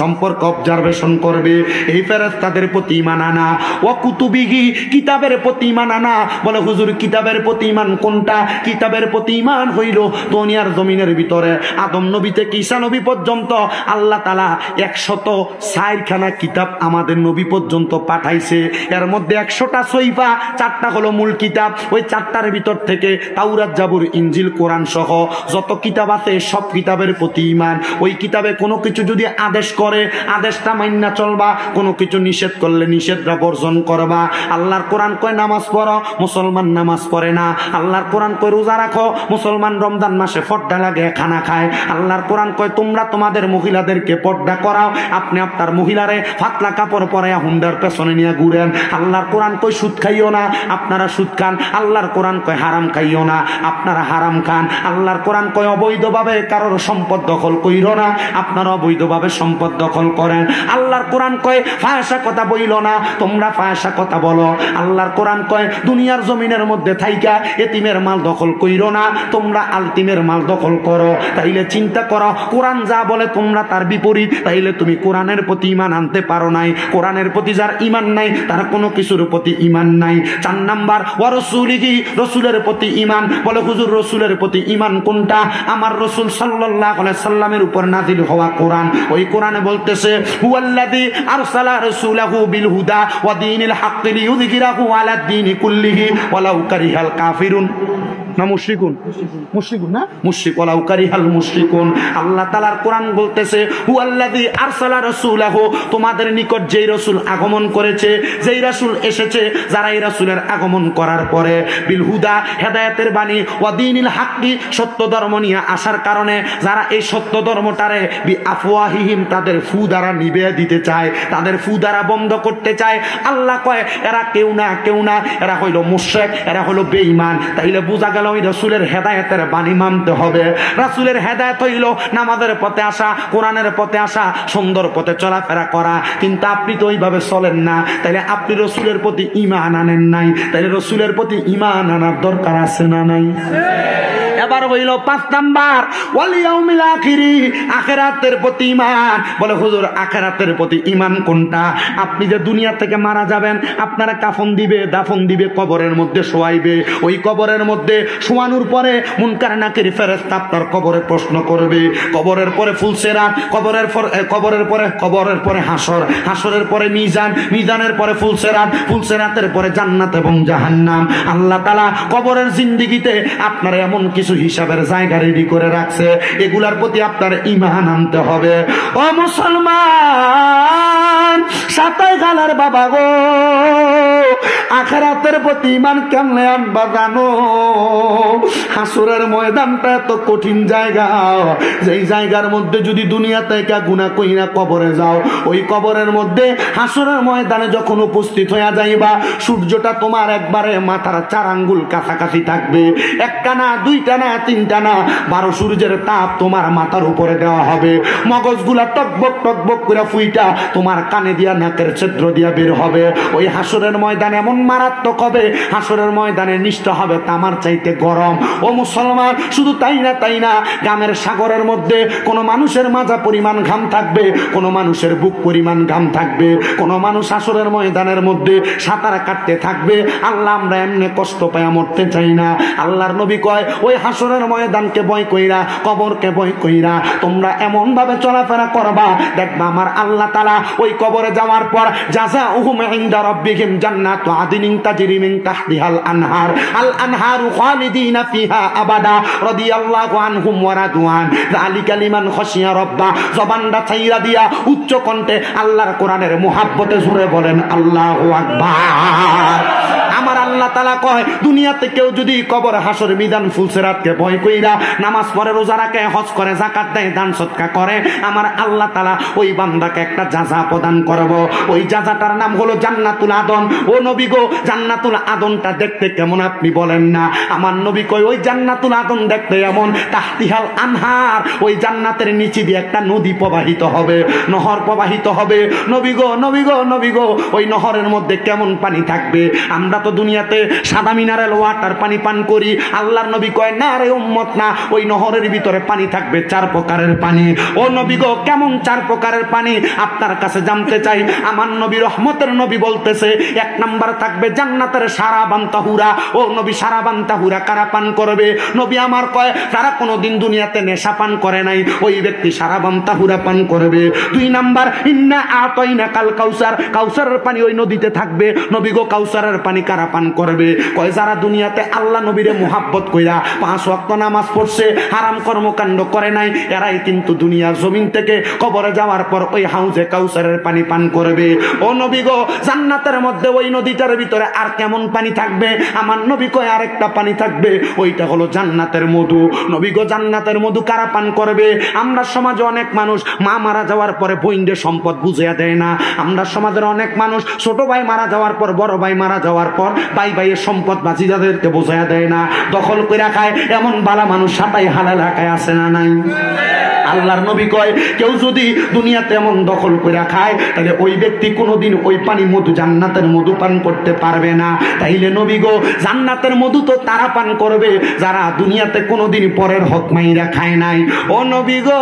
সম্পর্ক অবজারভেশন করবে। এই ফেরেশতাদের প্রতি ঈমান আনা। ওয়া কুতুবিহি, কিতাবের প্রতি ঈমান আনা। বলে হুজুর কিতাবের প্রতি ঈমান কোনটা? কিতাবের প্রতি ঈমান হইল দুনিয়ার জমিনের ভিতরে আদম নবী থেকে ঈসা নবী পর্যন্ত আল্লাহ তাআলা 104 খানা কিতাব আমাদের নবী পর্যন্ত পাঠাইছে। এর মধ্যে 100টা সহিফা, 4টা হলো মূল কিতাব। ওই 4টার ভিতর থেকে তাওরাত, জাবুর, ইনজিল, কোরআন সহ যত কিতাব আছে সব কিতাবের প্রতি ঈমান। ওই কিতাবে কোনো কিছু যদি আদেশ করে আদেশটা মাইন্না চলবা, কোনো কিছু নিষেধ করলে নিষেধটা বর্জন করবা। আল্লাহর কোরআন কয় নামাজ পড়ো, মুসলমান নামাজ পড়ে না। আল্লাহর কোরআন কয় রোজা রাখো, মুসলমান রমজান মাসে পর্দা লাগে খানা খায়। আল্লাহর কোরআন কয় তোমরা তোমাদের মহিলাদেরকে পর্দা করাও, আপনি আপনার মহিলারে ফাতলা কাপড় পরে হুন্ডার পেছনে নিয়ে ঘুরেন। আল্লাহর কোরআন কয় সুদ খাইও না, আপনারা সুদ খান। আল্লাহর কোরআন কয় হারাম খাইও না, আপনারা হারাম খান। আল্লাহর কোরআন কয় অবৈধভাবে কারোর সম্পদ দখল কইরো না, আপনারা অবৈধভাবে সম্পদ দখল করেন। আল্লাহর কোরআন কয় ফাহিশা কথা বইল না, তোমরা ফাহিশা কথা বলো। আল্লাহর কোরআন কয় দুনিয়ার জমিনের মধ্যে থাইকা এতিমের মাল দখল কইরো না, তোমরা আলতিমের মাল দখল করো। তাইলে চিন্তা করো, কোরআন যা বলে তোমরা তার বিপরীত। তাইলে তুমি কোরআনের প্রতি ঈমান আনতে পারো নাই। কোরআনের প্রতি যার ঈমান নাই তার কোনো কিছুর প্রতি ঈমান নাই। 4 নাম্বার ওয়া রাসূলিহি, রাসূলের প্রতি ঈমান। বলে হুজুর রাসূলের প্রতি ঈমান কোনটা? আমার রাসূল সাল্লাল্লাহু আলাইহি সাল্লামের উপর নাযিল হওয়া কোরআন। ওই কোরআনে বলতেছে হুয়াল্লাযী আরসালা রাসূলাহু বিল হুদা ওয়া দীনিল হাক্কি লিইয়ুযহিরাহু আলাদ দীনি কুল্লিহি ওয়ালাউ কারিহাল কাফিরুন। না মুশরিকুন, মুশরিকুন না মুশরিক, ওয়ালাউ কারিহাল মুশরিকুন। আল্লাহ তাআলার কোরআন বলতেছে হুয়াল্লাযী আরসালা রাসূলাহু, তোমাদের নিকট যেই রাসূল আগমন করেছে, যেই রাসূল এসেছে, যারা এই রাসূলের আগমন করার পরে বিল হুদা, হেদায়েতের বাণী, ওয়া দীনিল হাক্কি, সত্য ধর্ম নিয়ে আসার কারণে যারা এই সত্য ধর্মটারে বি আফওয়াহিহিম, তাদের ফু দ্বারা নিভিয়ে দিতে চায়, তাদের ফু দ্বারা বন্ধ করতে চায়। আল্লাহ কয় এরা কেউ না, কেউ না, এরা হইল মুশরিক, এরা হলো বেঈমান। তাইলে বোঝা গেল ওই রাসূলের হেদায়েতের বাণী মানতে হবে। রাসূলের হেদায়েত হইল নামাজের পথে আসা, কোরআনের পথে আসা, সুন্দর পথে চলাফেরা করা। কিন্তু আপনি তো ওইভাবে চলেন না, তাইলে আপনি রাসূলের প্রতি ঈমান আনেন নাই। তাইলে রাসূলের প্রতি ঈমান আনার দরকার আছে না নাই? এবার হইল 5 নাম্বার ওয়াল ইয়াউমিল আখিরি, আখিরাতের প্রতি ঈমান। বলে হুজুর আখিরাতের প্রতি ঈমান কোনটা? আপনি যে দুনিয়া থেকে মারা যাবেন, আপনারা কাফন দিবে, দাফন দিবে, কবরের মধ্যে শোয়াইবে। ওই কবরের মধ্যে শোয়ানোর পরে মুনকার নাকির ফেরেশতা আপনার কবরে প্রশ্ন করবে। কবরের পরে ফুলসিরাত, কবরের পরে হাসর, হাসরের পরে মিজান, মিজানের পরে ফুলসিরাত, ফুলসিরাতের পরে জান্নাত এবং জাহান্নাম। আল্লাহ তাআলা কবরের জিন্দেগিতে আপনার এমন কিছু হিসাবের জায়গা রেডি করে রাখছে, এগুলার প্রতি আপনার ঈমান আনতে হবে। ও মুসলমান, সাতাই গালার বাবা গো, আখিরাতের প্রতি ঈমান কেমনে আনবা জানো? হাসরের ময়দানটা এত কঠিন জায়গা, যেই জায়গার মধ্যে যদি দুনিয়া থেকে গুনাহ কইরা কবরে যাও, ওই কবরের মধ্যে হাসরের ময়দানে যখন উপস্থিত হয়ে যাইবা, সূর্যটা তোমার একবারে মাথার 4 আঙ্গুল কাছাকাছি থাকবে। 1টা না, 2টা না, 3টা না, 12 সূর্যের তাপ তোমার মাথার উপরে দেওয়া হবে। মগজগুলা টকবক টকবক করে ফুইটা তোমার কানে দিয়া, নাকের ছিদ্র দিয়া বের হবে। ওই হাসরের ময়দান এমন মারাত্মক হবে, হাসরের ময়দানে নিষ্ঠা হবে তামার চাইতে গরম। ও মুসলমান, শুধু তাই না, তাই না, গামের সাগরের মধ্যে কোন মানুষের মাজা পরিমাণ ঘাম থাকবে, কোন মানুষের বুক পরিমাণ ঘাম থাকবে, কোন মানুষ হাসরের ময়দানের মধ্যে সাঁতার কাটতে থাকবে। আল্লাহ, আমরা এমনি কষ্ট পায়া মরতে চাই না। আল্লাহর নবী কয় ওই হাসরের ময়দানকে ভয় কইরা, কবরকে ভয় কইরা তোমরা এমন ভাবে চলাফেরা করবা, দেখবা আমার আল্লাহ তাআলা ওই কবরে যাওয়ার পর জাযাউহুম ইনদা রাব্বিহিম জান্নাতু আদনিন তাজরি মিন তাহতিহাল আনহার, আল আনহারু খালিদিনা ফিহা আবাদা রাদিয়াল্লাহু আনহুম ওয়া রাদওয়ান যালিকা লিমান খাশিয়া রাব্বা। জবানটা ছাইরা দিয়া উচ্চ কণ্ঠে আল্লাহর কোরআনের মুহাব্বতে জুড়ে বলেন আল্লাহু আকবার। আমার আল্লাহ তাআলা কয় দুনিয়াতে কেউ যদি কবর হাসর মিজান ফুলসিরাতকে ভয় কইরা নামাজ পড়ে রোজা রাখে হজ করে যাকাত দেয় দান সদকা করে আমার আল্লাহ তাআলা ওই বান্দাকে একটা জাযা প্রদান করব ওই জাযাটার নাম হলো জান্নাতুল আদন ও নবী গো জান্নাতুল আদনটা দেখতে কেমন আপনি বলেন না আমার নবী কয় ওই জান্নাতুল আদন দেখতে এমন তাহতিহাল আনহার ওই জান্নাতের নিচে দিয়ে একটা নদী প্রবাহিত হবে নহর প্রবাহিত হবে নবী গো নবী গো নবী গো ওই নহরের মধ্যে কেমন পানি থাকবে আমরা তো দুনিয়াতে সাদা মিনারেল ওয়াটার পানি পান করি আল্লাহর নবী কয় না রে উম্মত না ওই নহরের ভিতরে পানি থাকবে 4 প্রকারের পানি ও নবী গো কেমন 4 প্রকারের পানি আপনার কাছে জানতে চাই আমার নবী রহমতের নবী বলতেছে 1 নাম্বার থাকবে জান্নাতের সারাবান তাহুরা ও নবী সারাবান তাহুরা কারা পান করবে নবী আমার কয় যারা কোনোদিন দুনিয়াতে নেশা পান করে নাই ওই ব্যক্তি সারাবান তাহুরা পান করবে 2 নাম্বার ইন্না আতাইনা কাল কাউসার কাউসারের পানি ওই নদীতে থাকবে নবী গো কাউসারের পানি কারা পান করবে কয় যারা দুনিয়াতে আল্লাহ নবীরে মুহাব্বত কইরা 5 ওয়াক্ত নামাজ পড়ছে হারাম কর্মকাণ্ড করে নাই এরাই কিন্তু দুনিয়ার জমিন থেকে কবরে যাওয়ার পর ওই হাউজে কাউসারের পানি পান করবে ও নবী গো জান্নাতের মধ্যে ওই নদীটার ভিতরে আর কেমন পানি থাকবে আমার নবী কয় আরেকটা পানি থাকবে ওইটা হলো জান্নাতের মধু নবী গো জান্নাতের মধু কারা পান করবে আমরা সমাজে অনেক মানুষ মা মারা যাওয়ার পরে বইন্ডের সম্পদ বুঝিয়ে দেয় না আমরা সমাজের অনেক মানুষ ছোট ভাই মারা যাওয়ার পর বড় ভাই মারা যাওয়ার পর ভাই ভাইয়ের সম্পদ বাজিদাদেরকে বোঝায়া দেয় না দখল করে খায় এমন বালা মানুষ সাতাই হালাল এলাকায় আছে না নাই আল্লাহর নবী কয় কেউ যদি দুনিয়াতে এমন দখল করে খায় তাহলে ওই ব্যক্তি কোনোদিন ওই পানি মধু জান্নাতের মধু পান করতে পারবে না তাইলে নবী গো জান্নাতের মধু তো তারা পান করবে যারা দুনিয়াতে কোনোদিন পরের হক মাইরা খায় নাই ও নবী গো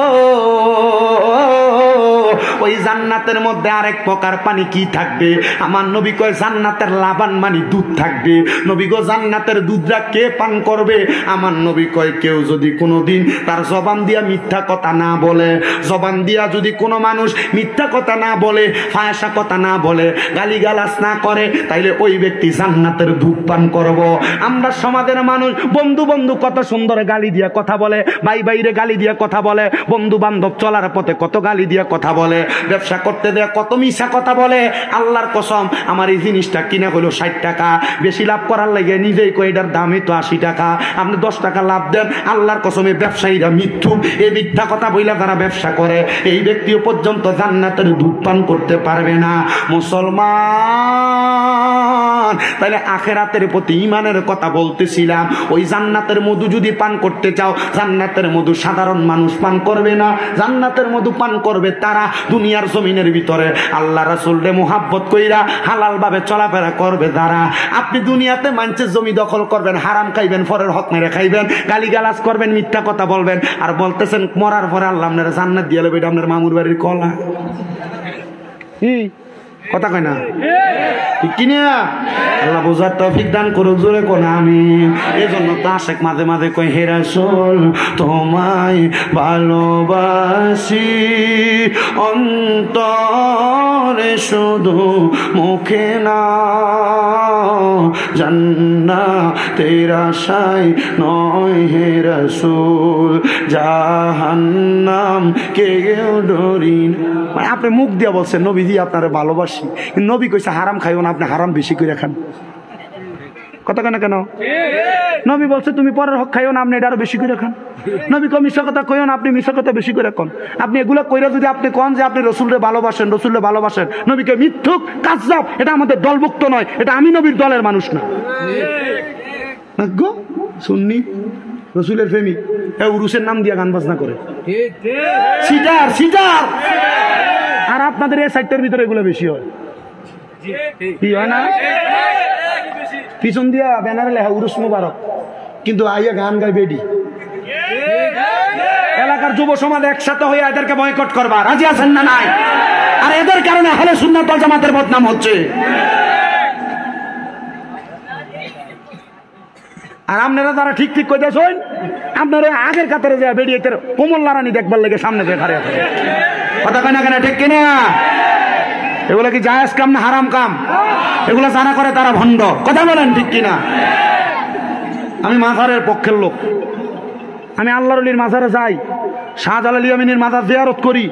ওই জান্নাতের মধ্যে আরেক প্রকার পানি কি থাকবে আমার নবী কয় জান্নাতের লাবান মানে দুধ থাকবে নবী গো জান্নাতের দুধটা কে পান করবে আমার নবী কয় কেউ যদি কোনোদিন তার জবান দিয়া মিথ্যা কথা না বলে জবান দিয়া যদি কোনো মানুষ মিথ্যা কথা না বলে ফায়সা কথা না বলে গালিগালাজ না করে তাইলে ওই ব্যক্তি জান্নাতের দুধ পান করব আমরা সমাজের মানুষ বন্ধু বন্ধু কত সুন্দর গালি দিয়া কথা বলে ভাই ভাইরে গালি দিয়া কথা বলে বন্ধু বান্ধব চলার পথে কত গালি দিয়া কথা বলে ব্যবসা করতে দেয়া কত মিশা কথা বলে আল্লাহর কসম আমার এই জিনিসটা কিনা হলো 60 টাকা বেশি লাভ করার লাগে নিজেই কই এটার দামই তো 80 টাকা আপনি 10 টাকা লাভ দেন আল্লাহর কসমে ব্যবসায়ীরা মিথ্যুক এই মিথ্যা কথা বইলা যারা ব্যবসা করে এই ব্যক্তিও পর্যন্ত জান্নাতের দুধ পান করতে পারবে না মুসলমান তাহলে আখিরাতের প্রতি ঈমানের কথা বলতেছিলাম ওই জান্নাতের মধু যদি পান করতে চাও জান্নাতের মধু সাধারণ মানুষ পান করবে না জান্নাতের মধু পান করবে তারা দুনিয়ার জমিনের ভিতরে আল্লাহ রাসূলকে মুহাব্বত কইরা হালাল ভাবে চলাফেরা করবে যারা আপনি দুনিয়াতে মানুষের জমি দখল করবেন হারাম খাইবেন পরের হক মেরে খাইবেন গালিগালাজ করবেন মিথ্যা কথা বলবেন আর বলতেছেন মরার পরে আল্লাহ আপনার জান্নাত দিয়ে দেবে এটা আপনার মামুর বাড়ির কলা কথা কয় না ঠিক কিনা আল্লাহ বোঝার তৌফিক দান করুক জোরে কোন আমিন এজন্য তো আশেক মাঝে মাঝে কয় হে রাসূল তোমায় ভালোবাসি অন্তরে শুধু মুখে না জান্নাতের আশায় নয় হে রাসূল জাহান্নাম কেউ ডরি না আপনি মুখ দিয়ে বলছেন নবীজি আপনারে ভালোবাসি নবী কইছে হারাম খাইও না আপনি হারাম বেশি করে খান কথা কেন কেন নবী বলছে তুমি পরের হক খাইও না আপনি এটা আরো বেশি করে খান নবী কো মিশা কথা কইও না আপনি মিশা কথা বেশি করে কোন আপনি এগুলো কইরা যদি আপনি কোন যে আপনি রাসূলরে ভালোবাসেন রাসূলরে ভালোবাসেন নবীকে মিথ্যুক কাযযাব এটা আমাদের দলভুক্ত নয় এটা আমি নবীর দলের মানুষ না গো সুন্নি রাসূলের প্রেমিক এ উরুসের নাম দিয়া গান বাজনা করে ঠিক ঠিক সিটার সিটার আর আপনাদের এই সাইটের ভিতরে এগুলো বেশি হয় কি হয় না পিছন দিয়া ব্যানারে লেখা উরুস মুবারক কিন্তু আইয়া গান গাই বেডি এলাকার যুব সমাজ একসাথে হয়ে এদেরকে বয়কট করবা রাজি আছেন না নাই আর এদের কারণে আহলে সুন্নাত ওয়াল জামাতের বদনাম হচ্ছে আর আপনারা যারা ঠিক ঠিক কইতেছেন আপনারা আগের কাতারে যায় বেরিয়ে কোমল লারানি দেখবার লেগে সামনে দিয়ে খাড়ে আছে কথা কয় না কেন ঠিক কিনা এগুলো কি জায়েজ কাম না হারাম কাম এগুলো যারা করে তারা ভণ্ড কথা বলেন ঠিক কিনা আমি মাজারের পক্ষের লোক আমি আল্লাহর ওলির মাজারে যাই শাহজালাল ইয়ামিনীর মাজার জিয়ারত করি,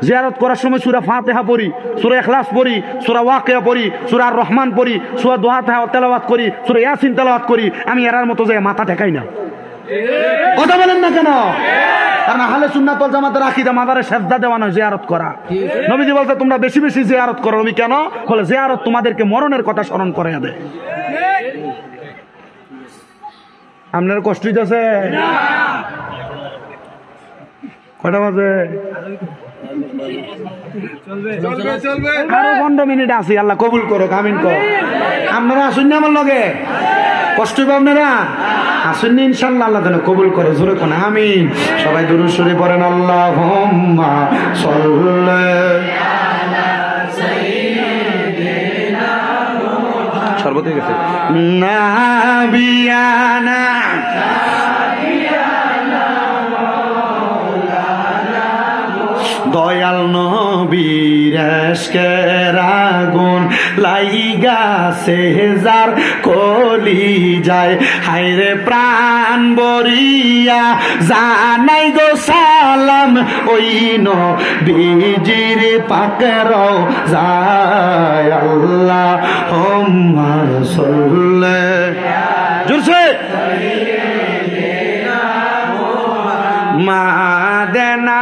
জিয়ারত করার সময় সূরা ফাতিহা পড়ি, সূরা ইখলাস পড়ি, সূরা ওয়াকিয়া পড়ি, সূরা আর রহমান পড়ি, সূরা দোহা তেলাওয়াত করি, সূরা ইয়াসিন তেলাওয়াত করি, আমি এরার মতো যে মাথা ঠেকাই না। কথা বলেন না কেন? কারণ আহলে সুন্নাত ওয়াল জামাতের আকীদা মাজারে সেজদা দেওয়া নয়, জিয়ারত করা। নবীজি বলতে তোমরা বেশি বেশি জিয়ারত করো। নবী কেন বলে? জিয়ারত তোমাদেরকে মরণের কথা স্মরণ করে দেয়। আপনার কষ্ট হইতেছে? কটা বাজে? আরো 15 মিনিট আছি। আল্লাহ কবুল করো, আমিন কর। আপনারা আসুন না আমার লগে, কষ্ট হইব আপনারা আসুন না ইনশাআল্লাহ। আল্লাহ যেন কবুল করে, জোরে কোন আমিন। সবাই দুরূদ শরীফ পড়েন। আল্লাহুম্মা সাল্লি সর্বতে গেছে নাবিয়ানা দয়াল নবীর এশকের আগুন লাইগাছে যার কলি যায়, হায়রে প্রাণ বরিয়া জানাই গো সালাম ওই নবীজির পাকের যায়। আল্লাহুম্মা সাল্লি জোরছে মাদেনা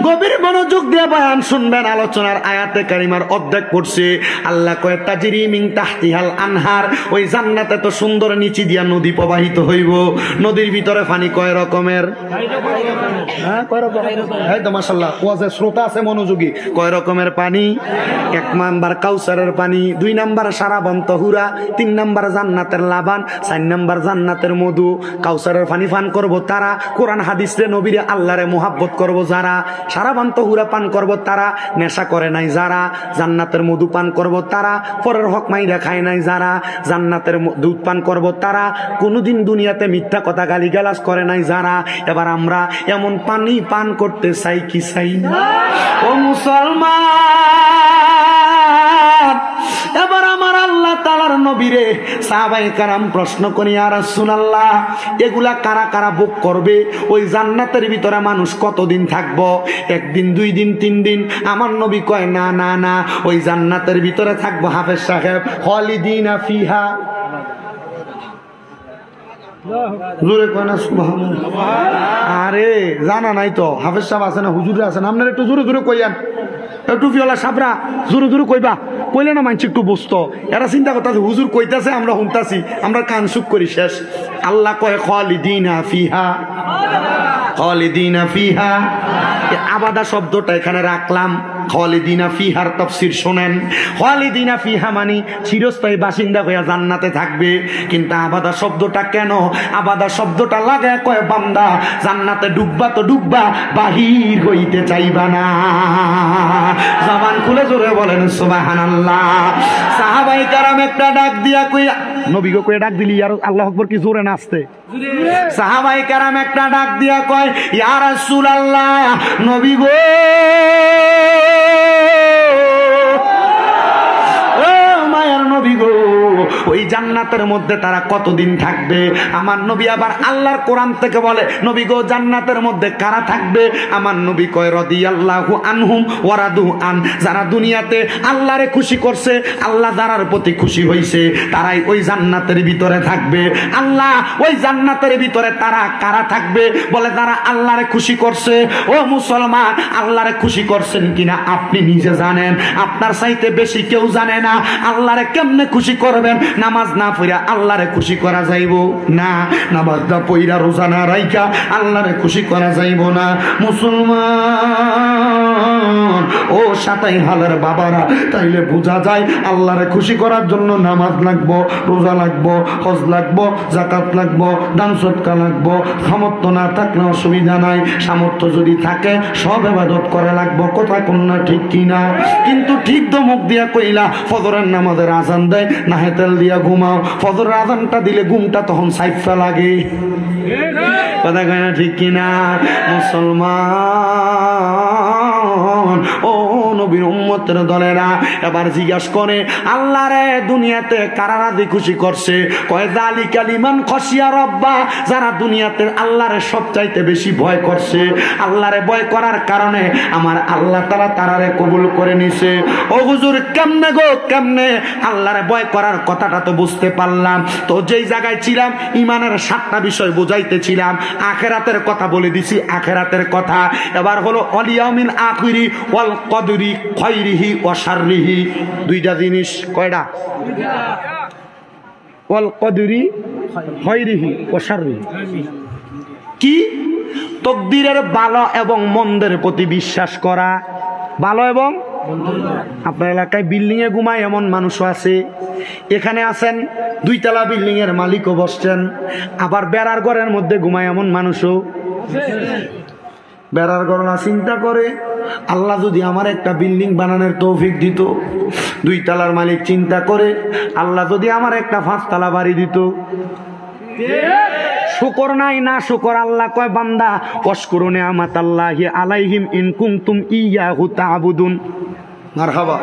গভীর মনোযোগ দিয়ে বয়ান শুনবেন। আলোচনার আয়াতে কারিমার অর্ধেক পড়ছে। আল্লাহ কয় তাজরি মিন তাহতিহাল আনহার, ওই জান্নাতে তো সুন্দর নিচি দিয়া নদী প্রবাহিত হইব। নদীর ভিতরে পানি কয় রকমের? এই তো মাশাআল্লাহ ওয়াজের শ্রোতা আছে মনোযোগী। কয় রকমের পানি? 1 নাম্বার কাউসারের পানি, 2 নাম্বার সারাবন তহুরা, 3 নাম্বার জান্নাতের লাবান, 4 নাম্বার জান্নাতের মধু। কাউসারের পানি পান করব তারা, কোরআন হাদিসে নবীরে আল্লাহরে মুহাব্বত করব যারা, সারাবান তহুরা পান করব তারা, নেশা করে নাই যারা, জান্নাতের মধু পান করব তারা, পরের হক মাইরা খায় নাই যারা, জান্নাতের দুধ পান করব তারা, কোনোদিন দুনিয়াতে মিথ্যা কথা গালিগালাজ করে নাই যারা। এবার আমরা এমন পানি পান করতে চাই কি চাই না? ও মুসলমান, এবার আমার আল্লাহ তাআলার নবীরে সাহাবায়ে কেরাম প্রশ্ন করি, ইয়া রাসূলুল্লাহ এগুলা কারা কারা ভোগ করবে? ওই জান্নাতের ভিতরে মানুষ কতদিন থাকবো? 1 দিন, 2 দিন, 3 দিন? আমার নবী কয় না না না, ওই জান্নাতের ভিতরে থাকবো হাফেজ সাহেব খালিদিনা ফিহা। জোরে কয় না সুবহানাল্লাহ। আরে জানা নাই তো, হাফেজ সাহেব আছে না, হুজুর আছে না? আপনারা একটু জোরে জোরে কইয়ান, টুপিওয়ালা সাবরা জোরে জোরে কইবা, কইলে না মানছি একটু বসতো। এরা চিন্তা করতেছে হুজুর কইতাছে, আমরা শুনতাছি, আমরা কান সুখ করি শেষ। আল্লাহ কয় খালিদিনা ফিহা, খালিদিনা ফিহা। আবাদা শব্দটা এখানে রাখলাম। খালিদিনা ফিহার তাফসীর শুনেন। খালিদিনা ফিহা মানে চিরস্থায়ী বাসিন্দা হইয়া জান্নাতে থাকবে। কিন্তু আবাদা শব্দটা কেন? আবাদা শব্দটা লাগায় কয় বান্দা জান্নাতে ডুববা তো ডুববা, বাহির হইতে চাইবা না। জবান খুলে জোরে বলেন সুবহানাল্লাহ। সাহাবায়ে কেরাম একটা ডাক দিয়া কইয়া, নবীকে কইয়া ডাক দিলি আর আল্লাহু আকবার কি জোরে নাচতে? সাহাবায়ে কেরাম একটা ডাক দিয়া কয়, ইয়া রাসূলুল্লাহ নবী গো, মায়ার নবী গো, ওই জান্নাতের মধ্যে তারা কতদিন থাকবে? আমার নবী আবার আল্লাহর কোরআন থেকে বলে, নবী গো জান্নাতের মধ্যে কারা থাকবে? আমার নবী কয় রাদিয়াল্লাহু আনহুম ওয়া রাদু আন, যারা দুনিয়াতে আল্লাহরে খুশি করছে, আল্লাহ যারার প্রতি খুশি হইছে, তারাই ওই জান্নাতের ভিতরে থাকবে। আল্লাহ ওই জান্নাতের ভিতরে তারা কারা থাকবে? বলে যারা আল্লাহরে খুশি করছে। ও মুসলমান, আল্লাহরে খুশি করছেন কিনা আপনি নিজে জানেন, আপনার চাইতে বেশি কেউ জানে না। আল্লাহরে কেমনে খুশি করবেন? নামাজ না পড়া আল্লাহরে খুশি করা যাইব না, নামাজ না পড়া রোজা না রাইখা আল্লাহরে খুশি করা যাইব না। মুসলমান ও সাতাই হালের বাবারা, তাইলে বোঝা যায় আল্লাহরে খুশি করার জন্য নামাজ লাগবো, রোজা লাগবো, হজ লাগবো, যাকাত লাগবো, দান সদকা লাগবো। সামর্থ্য না থাকলে অসুবিধা নাই, সামর্থ্য যদি থাকে সব ইবাদত করা লাগবো। কথা কোন না ঠিক কিনা? কিন্তু ঠিক তো মুখ দিয়া কইলা ফজরের নামাজের আজান দেয়, না হেতেল দিয়া ঘুমাও। ফজরের আজানটা দিলে ঘুমটা তখন সাইফা লাগে। কথা কয় না ঠিক কিনা? মুসলমান ও নবী নবীর উম্মতের দলেরা এবার জিজ্ঞাসা করে, আল্লাহ রে দুনিয়াতে কারা রাজি খুশি করছে? কয় যালিকা লিমান খাশিয়া রাব্বা, যারা দুনিয়াতে আল্লাহরে সবচাইতে বেশি ভয় করছে, আল্লাহরে ভয় করার কারণে আমার আল্লাহ তাআলা তারারে কবুল করে নিছে। ও হুজুর কেমনে গো কেমনে? আল্লাহরে ভয় করার কথাটা তো বুঝতে পারলাম, তো যেই জায়গায় ছিলাম ঈমানের 7টা বিষয় বুঝাইতেছিলাম, আখিরাতের কথা বলে দিছি, আখিরাতের কথা। এবার হলো ওয়াল ইয়াউমিল আখিরি ওয়াল কদরি খায়রিহি ওয়া শাররিহি, দুইটা জিনিস। কয়টা? ওয়াল কদরি খায়রিহি ওয়া শাররিহি কি? তকদিরের ভালো এবং মন্দের প্রতি বিশ্বাস করা। ভালো এবং আপনার এলাকায় বিল্ডিং এ ঘুমায় এমন মানুষও আছে, এখানে আছেন 2 তলা বিল্ডিং এর মালিকও বসছেন, আবার বেড়ার ঘরের মধ্যে ঘুমায় এমন মানুষও। বেড়ার ঘর না চিন্তা করে, আল্লাহ যদি আমার একটা বিল্ডিং বানানোর তৌফিক দিত। 2 তলার মালিক চিন্তা করে, আল্লাহ যদি আমার একটা 5 তলা বাড়ি দিত। শুকর নাই না শুকর। আল্লাহ কয় বান্দা ওয়াশকুরু নিআমাতাল্লাহি আলাইহিম ইন কুনতুম ইয়্যাহু তা'বুদুন। মারহাবা।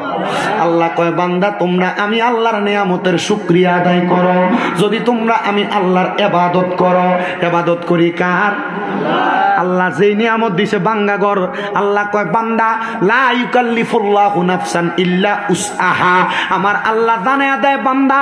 আল্লাহ কয় বান্দা তোমরা আমি আল্লাহর নিয়ামতের শুকরিয়া আদায় করো, যদি তোমরা আমি আল্লাহর ইবাদত করো। ইবাদত করি কার? আল্লাহ যেই নিয়ামত দিছে বাঙ্গা ঘর, আল্লাহ কয় বান্দা লা ইউকাল্লিফুল্লাহু নাফসান ইল্লা উসআহা। আমার আল্লাহ জানায়া দেয় বান্দা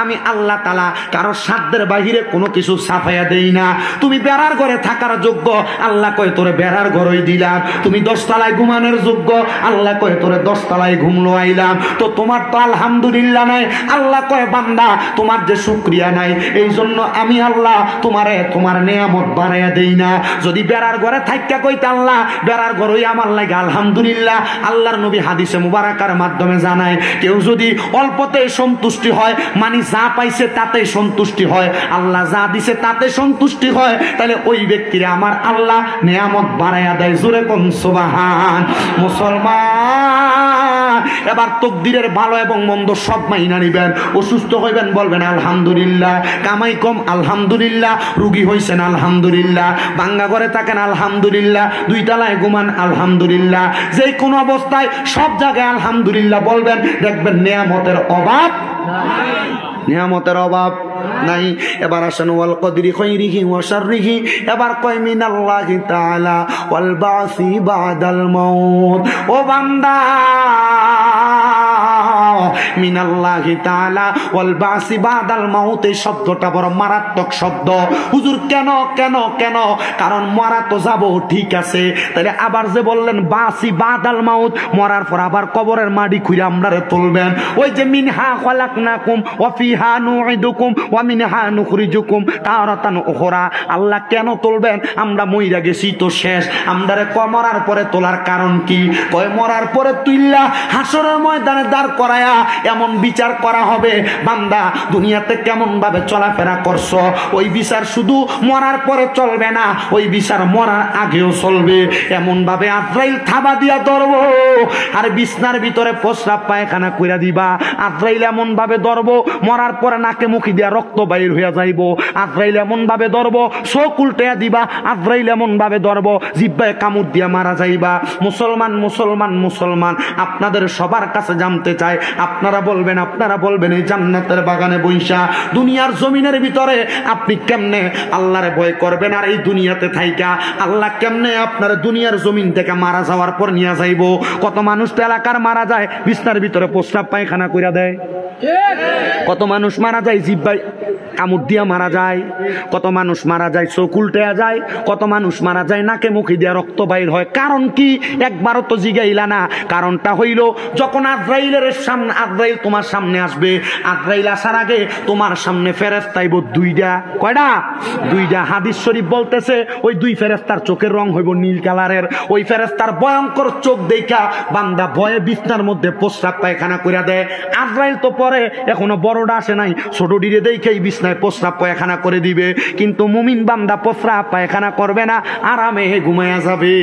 আমি আল্লাহ তাআলা কারো সাধ্যের বাহিরে কোনো কিছু ছাপাইয়া দেই না। তুমি বেড়ার ঘরে থাকার যোগ্য, আল্লাহ কয় তোরে বেড়ার ঘরই দিলাম। তুমি 10 তলায় ঘুমানোর যোগ্য, আল্লাহ কয় তোরে 10 তলায় ঘুমলো আইলাম। তো তোমার তো আলহামদুলিল্লাহ নাই, আল্লাহ কয় বান্দা তোমার যে শুকরিয়া নাই, এই জন্য আমি আল্লাহ তোমার নিয়ামত বাড়াইয়া দেই না। যদি বেড়ার ঘরে থাইকা কইতে আল্লাহ বেড়ার ঘরই আমার লাগে আলহামদুলিল্লাহ। আল্লাহর নবী হাদিসে মুবারাকার মাধ্যমে জানায়, কেউ যদি অল্পতে সন্তুষ্টি হয়, মানে যা পাইছে তাতে সন্তুষ্টি হয়, আল্লাহ যা দিছে তাতে সন্তুষ্টি হয়, তাহলে ওই ব্যক্তির আমার আল্লাহ নিয়ামত বাড়াইয়া দেয়। জোরে কোন সুবহান। মুসলমান এবার তকদিরের ভালো এবং মন্দ সব মাইনা নিবেন। অসুস্থ হইবেন বলবেন আলহামদুলিল্লাহ, কামাই কম আলহামদুলিল্লাহ, রুগী হইছেন আলহামদুলিল্লাহ, ভাঙ্গা ঘরে থাকেন আলহামদুলিল্লাহ, 2 তলায় ঘুমান আলহামদুলিল্লাহ, যে কোনো অবস্থায় সব জায়গায় আলহামদুলিল্লাহ বলবেন, দেখবেন নিয়ামতের অভাব নাই, নিয়ামতের অভাব নাই। এবার আসেন ওয়াল কদরি খায়রিহি ওয়া শাররিহি। এবার কয় মিনাল্লাহি তাআলা ওয়াল বাসি বাদাল মাউত। ও বান্দা মিনাল্লাহি তাআলা ওয়াল বাসি বাদাল মাউত, এই শব্দটা বড় মারাত্মক শব্দ। হুজুর কেন কেন কেন? কারণ মরা তো যাব ঠিক আছে, তাহলে আবার যে বললেন বাসি বাদাল মাউত, মরার পর আবার কবরের মাটি খুঁড়ে আমরারে তুলবেন। ওই যে মিনহা খালাকনাকুম ওয়া ফিহা নুইদুকুম ওয়া মিনহা নুখরিজুকুম তারাতান উখরা। আল্লাহ কেন তুলবেন? আমরা মইরা গেছি তো শেষ, আমরারে মরার পরে তোলার কারণ কি? কয় মরার পরে তুইল্লা হাসরের ময়দানে দাঁড় করায়া এমন বিচার করা হবে, বান্দা দুনিয়াতে কেমন ভাবে চলাফেরা করছো ওই বিচার শুধু মরার পরে চলবে না, ওই বিচার মরার আগেও চলবে। এমন ভাবে আজরাইল থাবা দিয়া ধরবো, আর বিছনার ভিতরে প্রস্রাব পায়খানা কইরা দিবা। আজরাইল এমন ভাবে ধরবো, মরার পরে নাকে মুখি দিয়া রক্ত বাইর হইয়া যাইব। আজরাইল এমন ভাবে ধরবো, চোখ উল্টাইয়া দিবা। আজরাইল এমন ভাবে ধরবো, জিহ্বায় কামড় দিয়া মারা যাইবা। মুসলমান মুসলমান মুসলমান, আপনাদের সবার কাছে জানতে চাই, আপনারা বলবেন এই জান্নাতের বাগানে বইসা দুনিয়ার জমিনের ভিতরে আপনি কেমনে আল্লাহরে ভয় করবেন? আর এই দুনিয়াতে থাইকা আল্লাহ কেমনে আপনার দুনিয়ার জমিন থেকে মারা যাওয়ার পর নিয়ে যাইব? কত মানুষ তো এলাকার মারা যায় বিছনার ভিতরে প্রস্রাব পায়খানা কইরা দেয়, কত মানুষ মারা যায় জিহ্বায় কামড় দিয়া মারা যায়, কত মানুষ মারা যায় চোখ উল্টায়া যায়, কত মানুষ মারা যায় নাকে মুখে দিয়া রক্ত বাইর হয়। কারণ কি? একবারও তো জিগাইলা না। কারণটা হইল যখন আজরাইলের সামনে, আজরাইল তোমার সামনে আসবে, আজরাইল আসার আগে তোমার সামনে ফেরেশতা আইব 2টা। কয়টা? 2টা। হাদিস শরীফ বলতেছে ওই 2 ফেরেশতার চোখের রং হইব নীল কালারের। ওই ফেরেশতার ভয়ঙ্কর চোখ দেখা বান্দা ভয়ে বিছনার মধ্যে প্রস্রাব পায়খানা কইরা দেয়। আজরাইল তো পরে এখনো বড়টা আসে নাই, ছোট ডিরে দেখেই বিছনা বিছনায় প্রস্রাব পায়খানা করে দিবে, কিন্তু মুমিন বান্দা প্রস্রাব পায়খানা করবে না, আরামে ঘুমায়া যাবে।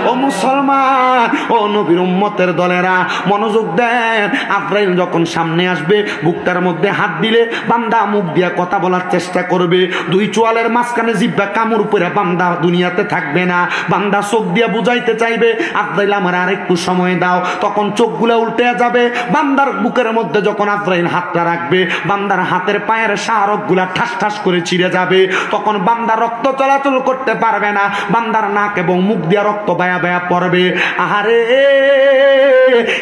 ও মুসলমান, ও নবীর উম্মতের দলেরা মনোযোগ দেন। আজরাইল যখন সামনে আসবে, বুকটার মধ্যে হাত দিলে বান্দা মুখ দিয়ে কথা বলার চেষ্টা করবে, দুই চোয়ালের মাঝখানে জিহ্বা কামড় পড়ে বান্দা দুনিয়াতে থাকবে না। বান্দা চোখ দিয়ে বুঝাইতে চাইবে, আজরাইল আমার আরেকটু সময় দাও, তখন চোখগুলো উল্টে যাবে। বান্দার বুকের মধ্যে যখন আজরাইল হাতটা রাখবে, বান্দার হাতের পায়ের শাহরকগুলা ঠাস ঠাস করে ছিঁড়ে যাবে। তখন বান্দা রক্ত চলাচল করতে পারবে না, বান্দার নাক এবং মুখ দিয়ে রক্ত বায়া বায়া পড়বে। আহারে,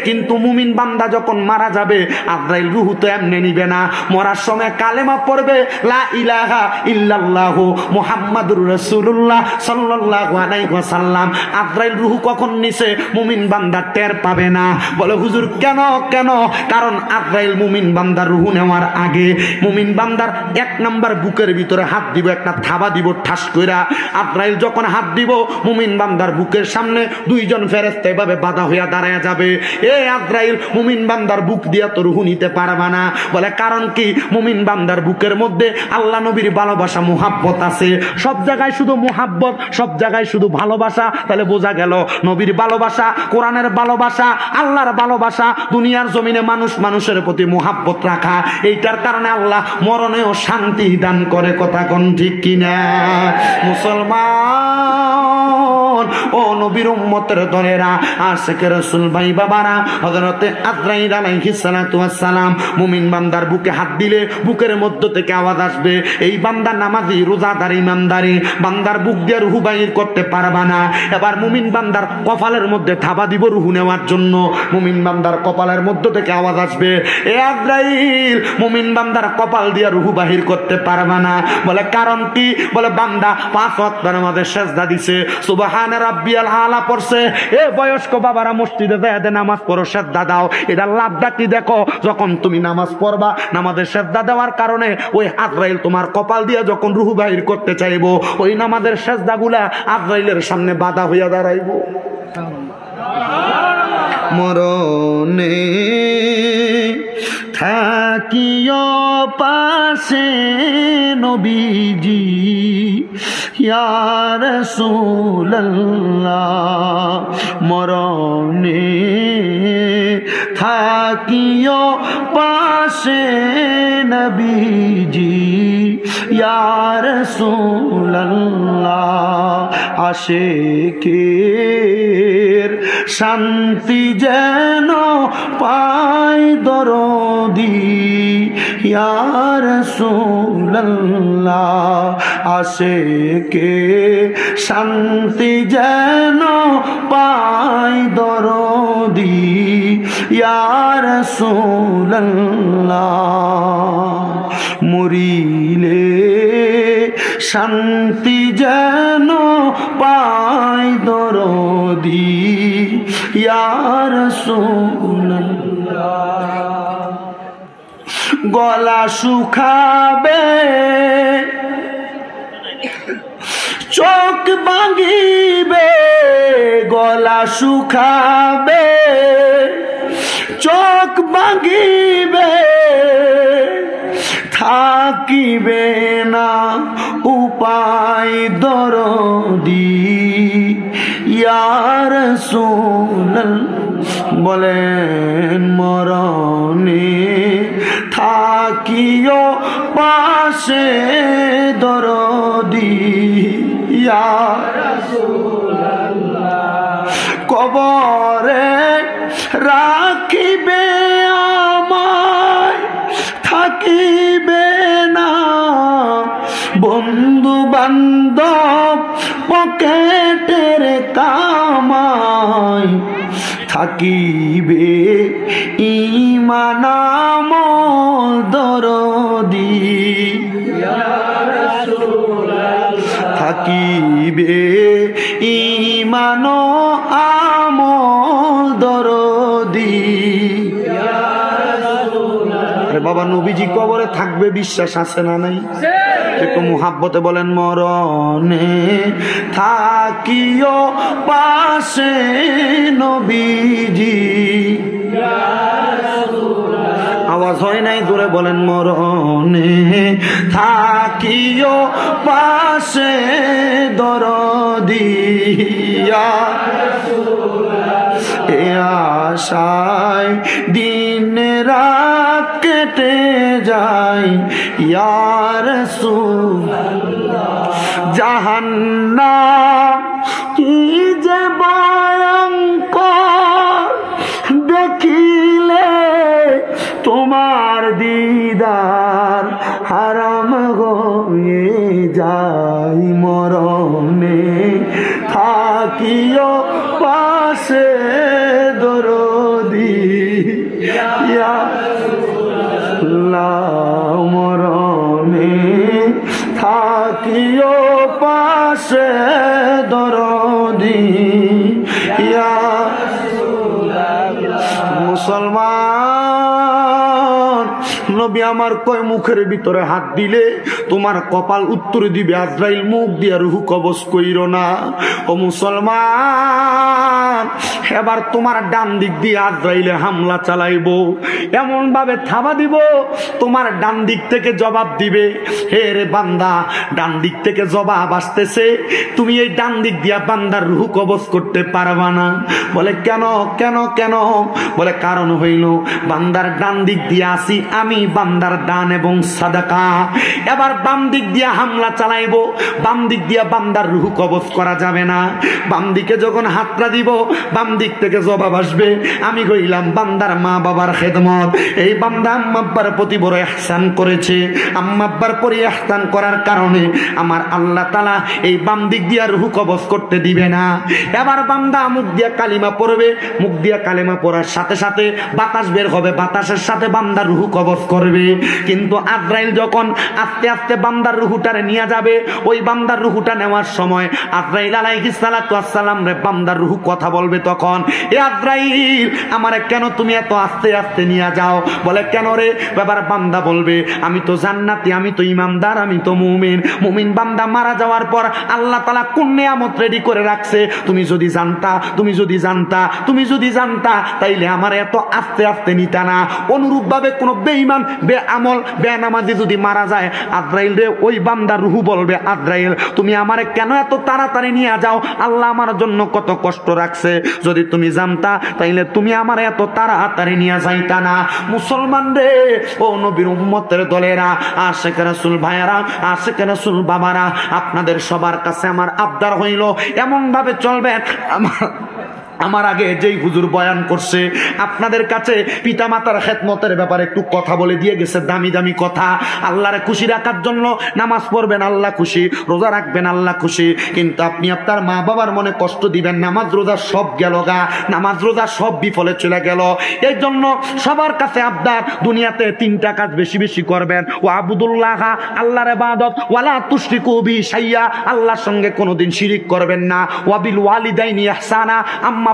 কিন্তু মুমিন বান্দা যখন মারা যাবে, আজরাইল রূহ তো এমনি নিবে না, মরার সময় কালেমা পড়বে, লা ইলাহা ইল্লাল্লাহু মুহাম্মাদুর রাসূলুল্লাহ সাল্লাল্লাহু আলাইহি ওয়াসাল্লাম। আজরাইল রূহ কখন নিছে মুমিন বান্দা টের পাবে না। বলে হুজুর কেন? কারণ আজরাইল মুমিন বান্দার রূহ নেওয়ার আগে মুমিন বান্দার এক নাম্বার বুকের ভিতরে হাত দিব, একটা থাবা দিব ঠাস কইরা। আজরাইল যখন হাত দিব, মুমিন বান্দার বুকের সামনে দুইজন ফেরেশতা এভাবে বাধা হইয়া দাঁড়ায় যাবে। এ আজরাইল, মুমিন বান্দার বুক দিয়া তো রূহ নিতে পারবা না। বলে কারণ কি? মুমিন বান্দার বুকের মধ্যে আল্লাহ নবীর ভালোবাসা মুহাব্বত আছে। সব জায়গায় শুধু মুহাব্বত, সব জায়গায় শুধু ভালোবাসা। তাহলে বোঝা গেল নবীর ভালোবাসা, কোরআনের ভালোবাসা, আল্লাহর ভালোবাসা, দুনিয়ার জমিনে মানুষের প্রতি মুহাব্বত রাখা, এইটার কারণে আল্লাহ মরণেও শান্তি দান করে। কথা কোন ঠিক কিনা? মুসলমান, ও নবীর উম্মতের দলেরা, আশিকে রাসূল ভাই বাবারা, হযরতে আজরাইল আলাইহিস সালাতু ওয়াস সালাম মুমিন বান্দার বুকে হাত দিলে বুকের মধ্য থেকে আওয়াজ আসবে, এই বান্দা নামাজি, রোজাদার, ইমানদারি, বান্দার বুক দিয়ে রূহ বাইর করতে পারবা না। এবার মুমিন বান্দার কপালের মধ্যে থাবা দিব রূহ নেওয়ার জন্য। মুমিন বান্দার কপালের মধ্য থেকে আওয়াজ আসবে, এ আজরাইল, মুমিন বান্দার কপাল দিয়ে রূহ বাহির করতে পারবা না। বলে কারণ কি? বলে বান্দা 5 ওয়াক্ত নামাজে সিজদা দিছে, সুবহানা রাব্বিয়াল আলা পড়ছে। এ বয়স্ক বাবারা, মসজিদে যাইতে নামাজ পড়ো, সিজদা দাও। এটা লাভটা কি দেখো? যখন তুমি নামাজ পড়বা, নামাজের সিজদা দেওয়ার কারণে ওই আজরাইল তোমার কপাল দিয়ে যখন রূহ বাহির করতে চাইবো, ওই নামাজের সিজদাগুলা আজরাইলের সামনে বাধা হইয়া দাঁড়াইব। মরণে থাকিও পাশে নবীজি, ইয়া রাসূলুল্লাহ। মরণে থাকিও পাশে নবীজি, ইয়া রাসূলুল্লাহ। আশিকের শান্তি যেন পাই দরদি, ইয়া রাসূলুল্লাহ। আশিকের শান্তি যেন পাই দরদি, ইয়া রাসূলুল্লাহ। মরিলে শান্তি যেন পাই দরদি, ইয়া রাসূলুল্লাহ। গলা শুকাবে, চোখ ভাঙিবে, গলা শুকাবে, চোখ ভাঙিবে, থাকিবে না উপায় দরদি, ইয়া রাসূলুল্লাহ। বলেন মরণে থাকিও পাশে দরদি, ইয়া রাসূলুল্লাহ। কবরে রাখিবে আমায়, থাকিবে না বন্ধু বান্ধব, পকেটের কামাই, থাকিবে ঈমান আমল দরদি, ইয়া রাসূলুল্লাহ। থাকিবে ঈমান আমল দরদি, ইয়া রাসূলুল্লাহ। আরে বাবা, নবীজি কবরে থাকবে, বিশ্বাস আছে না নাই? একটু মুহাব্বতে বলেন, মরণে থাকিও পাশে নবীজি। আওয়াজ হয় নাই, জোরে বলেন, মরণ মরণে থাকিও পাশে দরদিয়া এ আশায় দিন রাত কেটে যায় ইয়া রাসূলুল্লাহ জাহান্নাম কি যে ভয়ঙ্কর দেখিলে তোমার দিদার হারাম হয়ে যায় মরণে থাকিও পাশে দরদি ইয়া রাসূলুল্লাহ মরণে থাকিও পাশে দরদি ইয়া মুসলমান নবী আমার কয় মুখের ভিতরে হাত দিলে তোমার কপাল উত্তর দিবে আজরাইল মুখ দিয়ে রূহ কবজ কইরো না। ও মুসলমান এবার তোমার ডান দিক দিয়ে আজরাইলে হামলা চালাইবো, এমন ভাবে থাবা দিব তোমার ডান দিক থেকে জবাব দিবে। হে রে বান্দা, ডান দিক থেকে জবাব আসতেছে, তুমি এই ডান দিক দিয়া বান্দার রূহ কবজ করতে পারবা না। বলে কেন কেন কেন? বলে কারণ হইল বান্দার ডান দিক দিয়ে আসি আমি, বান্দার দান এবং সাদাকা। এবার বাম দিক দিয়া হামলা চালাইবো, বাম দিক দিয়া বান্দার রূহ কবজ করা যাবে না। বাম দিকে যখন হাতটা দিব বাম দিক থেকে জবাব আসবে। আমি কইলাম বান্দার মা বাবার খেদমত, এই বান্দা আম্মা আব্বার প্রতি বড় ইহসান করেছে, আম্মা আব্বার পরে ইহসান করার কারণে আমার আল্লাহ তাআলা এই বাম দিক দিয়া রূহ কবজ করতে দিবে না। এবার বান্দা মুখ দিয়া কালিমা পড়বে, মুখ দিয়া কালিমা পড়ার সাথে সাথে বাতাস বের হবে, বাতাসের সাথে বান্দার রূহ কবজ করবে। কিন্তু আজরাইল যখন আস্তে আস্তে বান্দার রূহটারে নিয়ে যাবে, ওই বান্দার রূহটা নেওয়ার সময় আজরাইল আলাইহিস সালাতু ওয়াস সালাম রে বান্দার রূহ কথা বলবে। তখন এ আজরাইল আমারে কেন তুমি এত আস্তে আস্তে নিয়ে যাও? বলে কেন রে? এবার বান্দা বলবে আমি তো জান্নাতি, আমি তো ইমানদার, আমি তো মুমিন। মুমিন বান্দা মারা যাওয়ার পর আল্লাহ তাআলা কোন নিয়ামত রেডি করে রাখছে তুমি যদি জানতা, তুমি যদি জানতা, তুমি যদি জানতা তাইলে আমার এত আস্তে আস্তে নিতা না। অনুরূপ ভাবে কোন বেঈমান বেআমল বেনামাজি যদি মারা যায়, আজরাইল রে ওই বান্দার রূহ বলবে আজরাইল তুমি আমারে কেন এত তাড়াতাড়ি নিয়ে যাও? আল্লাহ আমার জন্য কত কষ্ট রাখছে, যদি তুমি জানতা তাইলে তুমি আমার এত তাড়াতাড়ি নিয়ে যাইতা না। মুসলমান রে, ও নবীর উম্মতের দলেরা, আশিক রাসূল ভাইয়ারা, আশিক রাসূল বাবারা, আপনাদের সবার কাছে আমার আবদার হইল এমন ভাবে চলবেন। আমার আগে যেই হুজুর বয়ান করছে আপনাদের কাছে পিতা মাতার খেদমতের ব্যাপারে একটু কথা বলে দিয়ে গেছে, দামি দামি কথা। আল্লাহরে খুশি রাখার জন্য নামাজ পড়বেন, আল্লাহ খুশি, রোজা রাখবেন, আল্লাহ খুশি, কিন্তু আপনি আপনার মা বাবার মনে কষ্ট দিবেন। নামাজ রোজা সব গেল গা, নামাজ রোজা সব বিফলে চলে গেল। এই জন্য সবার কাছে আবদার, দুনিয়াতে তিনটা কাজ বেশি বেশি করবেন। ও আবুদুল্লাহ, আল্লাহর ইবাদত, ওয়ালা তুশরিকু বিহি শাইয়া, আল্লাহর সঙ্গে কোনোদিন শিরিক করবেন না। ওয়াবিল ওয়ালিদাইনি ইহসানা,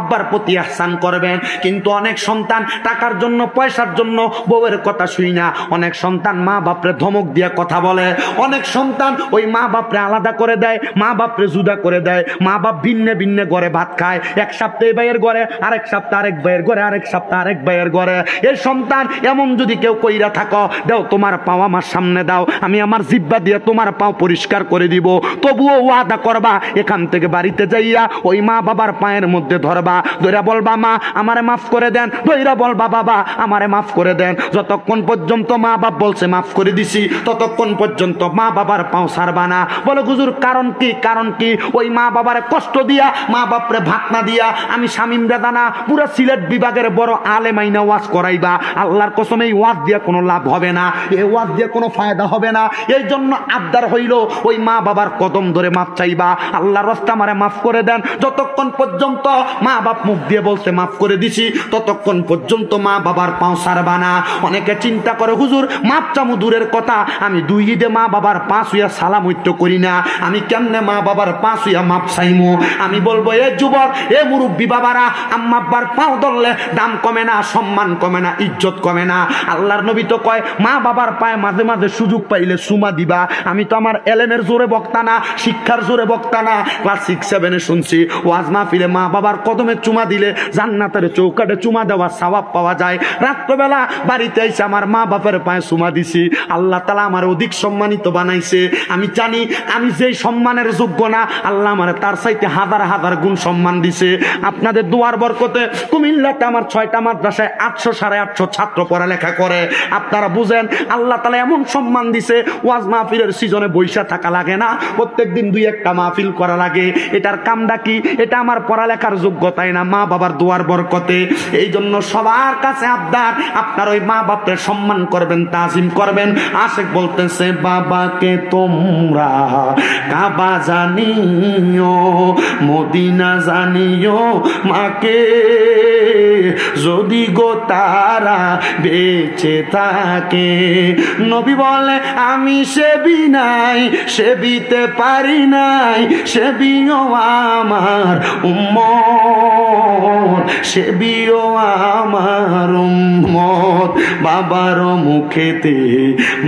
আব্বার প্রতি ইহসান করবেন। কিন্তু অনেক সন্তান টাকার জন্য পয়সার জন্য বউয়ের কথা শুই না, অনেক সন্তান মা বাপরে ধমক দিয়ে কথা বলে, অনেক সন্তান ওই মা বাপরে আলাদা করে দেয়, মা বাপরে জুদা করে দেয়, মা বাপ ভিন্নে ভিন্নে ঘরে ভাত খায়, এক সপ্তাহ এই ভাইয়ের ঘরে, আরেক সপ্তাহ আরেক ভাইয়ের ঘরে, আরেক সপ্তাহ আরেক ভাইয়ের ঘরে। এই সন্তান এমন যদি কেউ কইরা থাকো, দাও তোমার পাও আমার সামনে দাও, আমি আমার জিহ্বা দিয়ে তোমার পাও পরিষ্কার করে দিব, তবুও ওয়াদা করবা এখান থেকে বাড়িতে যাইয়া ওই মা বাবার পায়ের মধ্যে ধরবা, দইরা বলবা মা আমারে মাফ করে দেন, দইরা বলবা বাবা আমারে মাফ করে দেন। যতক্ষণ পর্যন্ত মা বাপ বলছে মাফ করে দিছি, ততক্ষণ পর্যন্ত মা বাবার পাও ছাড়বা না। বলে হুজুর কারণ কি? কারণ কি? ওই মা বাবারে কষ্ট দিয়া, মা বাপরে ভাত না দিয়া আমি শামীম দাদানা পুরো সিলেট বিভাগের বড় আলেম আইনা ওয়াজ করাইবা, আল্লাহর কসম এই ওয়াজ দিয়ে কোনো লাভ হবে না, এই ওয়াজ দিয়ে কোনো ফায়দা হবে না। এই জন্য আবদার হইল ওই মা বাবার কদম ধরে মাফ চাইবা, আল্লাহর রাস্তা আমারে মাফ করে দেন। যতক্ষণ পর্যন্ত মা বাপ মুখ দিয়ে বলছে মাফ করে দিছি, ততক্ষণ পর্যন্ত মা বাবার পাও ছাড়বা না। অনেকে চিন্তা করে হুজুর মাপ চামু দূরের কথা, আমি দুই ঈদে মা বাবার পা ছুঁয়া সালাম উত্ত করি না, আমি কেমনে মা বাবার পা ছুঁয়া মাপ চাইমু? আমি বলবো এ যুবক, এ মুরব্বী বাবারা, আম্মা আব্বার পাও ধরলে দাম কমে না, সম্মান কমে না, ইজ্জত কমে না। আল্লাহর নবী তো কয় মা বাবার পায়ে মাঝে মাঝে সুযোগ পাইলে সুমা দিবা। আমি তো আমার এলেমের জোরে বক্তা না, শিক্ষার জোরে বক্তা না, ক্লাস 6-7 শুনছি ওয়াজ মাহফিলে মা বাবার কদম কদমে চুমা দিলে জান্নাতের চৌকাঠে চুমা দেওয়ার সওয়াব পাওয়া যায়। রাত্রবেলা বাড়িতে এসে আমার মা বাপের পায়ে চুমা দিছি, আল্লাহ তাআলা আমার অধিক সম্মানিত বানাইছে। আমি জানি আমি যেই সম্মানের যোগ্য না, আল্লাহ আমার তার চাইতে হাজার হাজার গুণ সম্মান দিছে। আপনাদের দোয়ার বরকতে কুমিল্লাতে আমার 6টা মাদ্রাসায় 800 সাড়ে 800 ছাত্র পড়ালেখা করে। আপনারা বুঝেন আল্লাহ তাআলা এমন সম্মান দিছে, ওয়াজ মাহফিলের সিজনে বৈশা থাকা লাগে না, প্রত্যেকদিন 2-1টা মাহফিল করা লাগে। এটার কামটা কি? এটা আমার পড়ালেখার যোগ্যতাই না, মা বাবার দোয়ার বরকতে। এই জন্য সবার কাছে আবদার, আপনার ওই মা বাপের সম্মান করবেন, তাজিম করবেন। আশেক বলতেছে বাবাকে তোমরা কাবা জানিও, মদিনা জানিও, মাকে যদি গো তারা বেঁচে থাকে। নবী বলে আমি সেবি নাই, সেবিতে পারি নাই, সেবিও আমার উম্মত, সেবিও আমার উম্মত। বাবার মুখেতে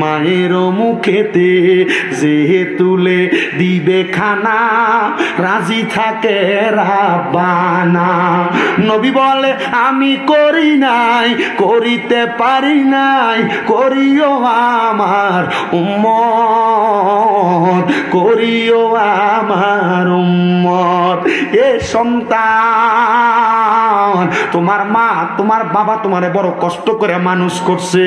মায়ের মুখেতে যে তুলে দিবে খানা, রাজি থাকে রাব্বানা। নবী বলে আমি করি নাই, করিতে পারি নাই, করিও আমার উম্মত, করিও আমার উম্মত। এ সন্তান, তোমার মা তোমার বাবা তোমারে বড় কষ্ট করে মানুষ করছে।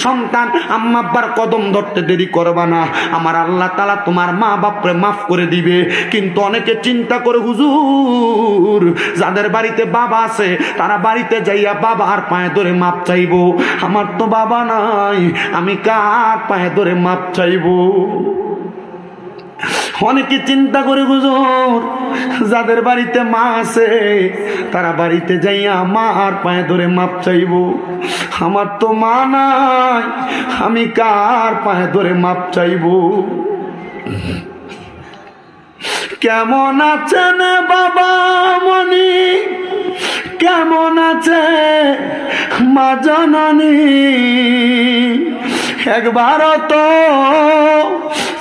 সন্তান আম্মা আব্বার কদম ধরতে দেরি করবা না, আমার আল্লাহ তাআলা তোমার মা বাপরে মাফ করে দিবে। কিন্তু অনেকে চিন্তা করে হুজুর যাদের বাড়িতে বাবা আছে তারা বাড়িতে যাইয়া বাবার পায়ে ধরে মাপ চাইবো, আমার তো বাবা নাই, আমি কার পায়ে ধরে মাপ চাইবো? অনেকে চিন্তা করে হুজুর যাদের বাড়িতে মা আছে তারা বাড়িতে যাইয়া মার পায়ে ধরে মাপ চাইবো, আমার তো মা নাই, আমি কার পায়ে ধরে মাপ চাইবো? কেমন আছেন বাবা মনি, কেমন আছে মা জননী, একবার তো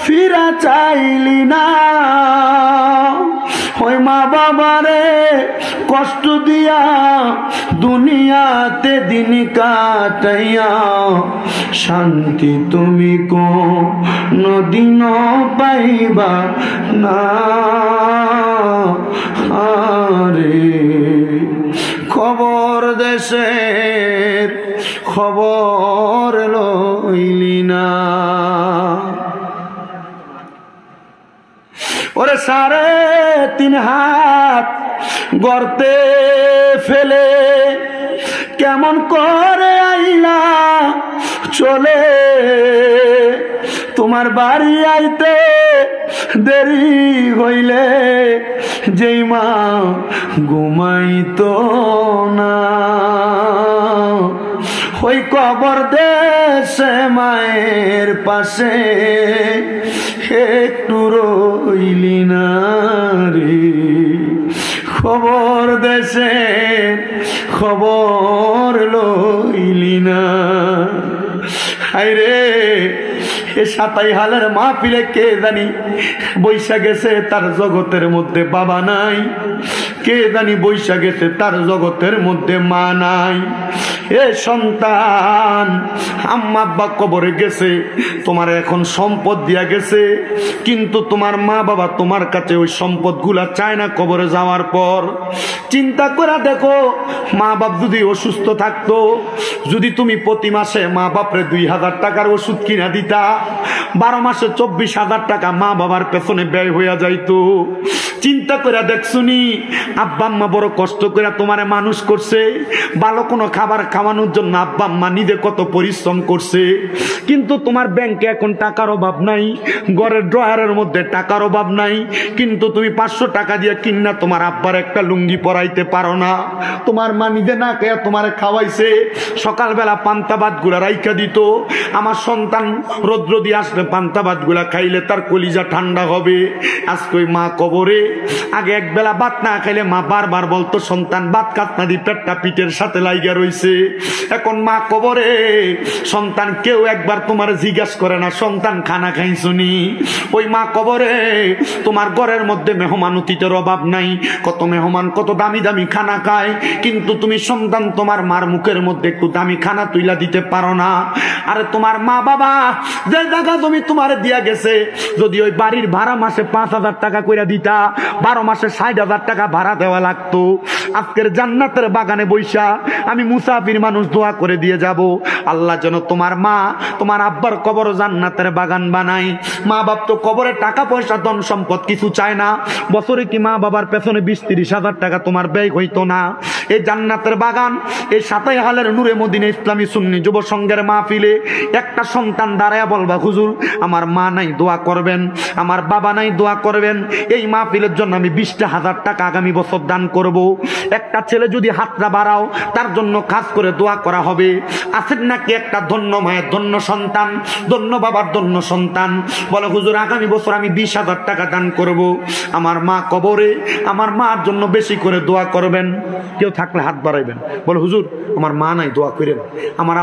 ফিরা চাইলি না, ওই মা বাবারে কষ্ট দিয়া দুনিয়াতে দিন কাটাইয়া শান্তি তুমি কোনদিন পাইবা না। আরে খবর দেশের খবর লইলি না, ওরে 3.5 হাত গর্তে ফেলে কেমন করে আইলা চলে, তোমার বাড়ি আইতে দেরি হইলে যেই মা ঘুমাইতো না, ওই কবর দেশে মায়ের পাশে একটু রইলি না রে। খবর দেশে খবর লইলি না, হায়রে এ 27 হালের মাহফিলে কে জানি বৈশা গেছে তার জগতের মধ্যে বাবা নাই, কে জানি বৈশা গেছে তার জগতের মধ্যে মা নাই। এ সন্তান আম্মা আব্বা কবরে গেছে, তোমার এখন সম্পদ দিয়া গেছে, কিন্তু তোমার মা বাবা তোমার কাছে ওই সম্পদ গুলা চায় না। কবরে যাওয়ার পর চিন্তা করে দেখো, মা বাপ যদি অসুস্থ থাকতো, যদি তুমি প্রতি মাসে মা বাপরে 2000 টাকার ওষুধ কিনা দিতা, 12 মাসে 24,000 টাকা মা বাবার পেছনে ব্যয় হইয়া যাইতো। চিন্তা করে দেখছুনি আব্বা আম্মা বড় কষ্ট করে তোমারে মানুষ করছে, ভালো কোনো খাবার খাওয়ানোর জন্য আব্বা আম্মা নিজে কত পরিশ্রম করছে, কিন্তু তোমার ব্যাংকে এখন টাকার অভাব নাই, ঘরের ড্রয়ারের মধ্যে টাকার অভাব নাই, কিন্তু তুমি 500 টাকা দিয়ে কিনা তোমার আব্বার একটা লুঙ্গি পরাইতে পারো না। তোমার মা নিজে না খেয়ে তোমারে খাওয়াইছে, সকালবেলা পান্তা ভাত গুলা রাইখা দিত, আমার সন্তান রৌদ্র যদি আসলে পান্তা ভাত গুলা খাইলে তার কলিজা ঠান্ডা হবে। আজকে ওই মা কবরে, আগে এক বেলা ভাত না খাইলে মা বারবার বলতো সন্তান ভাত কাটনা দি পেটটা পিঠের সাথে লাইগা রইছে। এখন মা কবরে সন্তান কেউ একবার তোমার জিজ্ঞাসা করে না সন্তান খানা খাইছুনি। ওই মা কবরে তোমার ঘরের মধ্যে মেহমান অতিথির অভাব নাই, কত মেহমান কত দামি দামি খানা খায়, কিন্তু তুমি সন্তান তোমার মার মুখের মধ্যে একটু দামি খানা তুইলা দিতে পারো না। আরে তোমার মা বাবা যে জায়গা তুমি তোমার দিয়া গেছে, যদি ওই বাড়ির ভাড়া মাসে 5,000 টাকা কইরা দিতা, 12 মাসে 60,000 টাকা ভাড়া দেওয়া লাগতো। আজকের জান্নাতের বাগানে বৈশা আমি মুসাফির মানুষ দোয়া করে দিয়ে যাব, আল্লাহ যেন তোমার মা তোমার আব্বার কবর জান্নাতের বাগান বানাই। মা বাপ তো কবরে টাকা পয়সা ধন সম্পদ কিছু চায় না, বছরে কি মা বাবার পেছনে 20-30 হাজার টাকা তোমার ব্যয় হইতো না? এই জান্নাতের বাগান, এই 27 হালের নূরে মদিনা ইসলামী সুন্নি যুব সংঘের মাহফিলে একটা সন্তান দাঁড়ায়া বলবা হুজুর আমার মা নাই দোয়া করবেন, আমার বাবা নাই দোয়া করবেন, এই মাহফিলের জন্য আমি 20,000 টাকা আগামী বছর দান করব। একটা ছেলে যদি হাতটা বাড়াও তার জন্য কাজ করে দোয়া করা হবে। আছেন নাকি একটা ধন্য মায়ের ধন্য সন্তান, ধন্য বাবার ধন্য সন্তান, বলে হুজুর আগামী বছর আমি 20,000 টাকা দান করব, আমার মা কবরে, আমার মার জন্য বেশি করে দোয়া করবেন। কেউ থাকলে হাত বাড়াইবেন, বলে হুজুর আমার মা নাই দোয়া করেন, আমার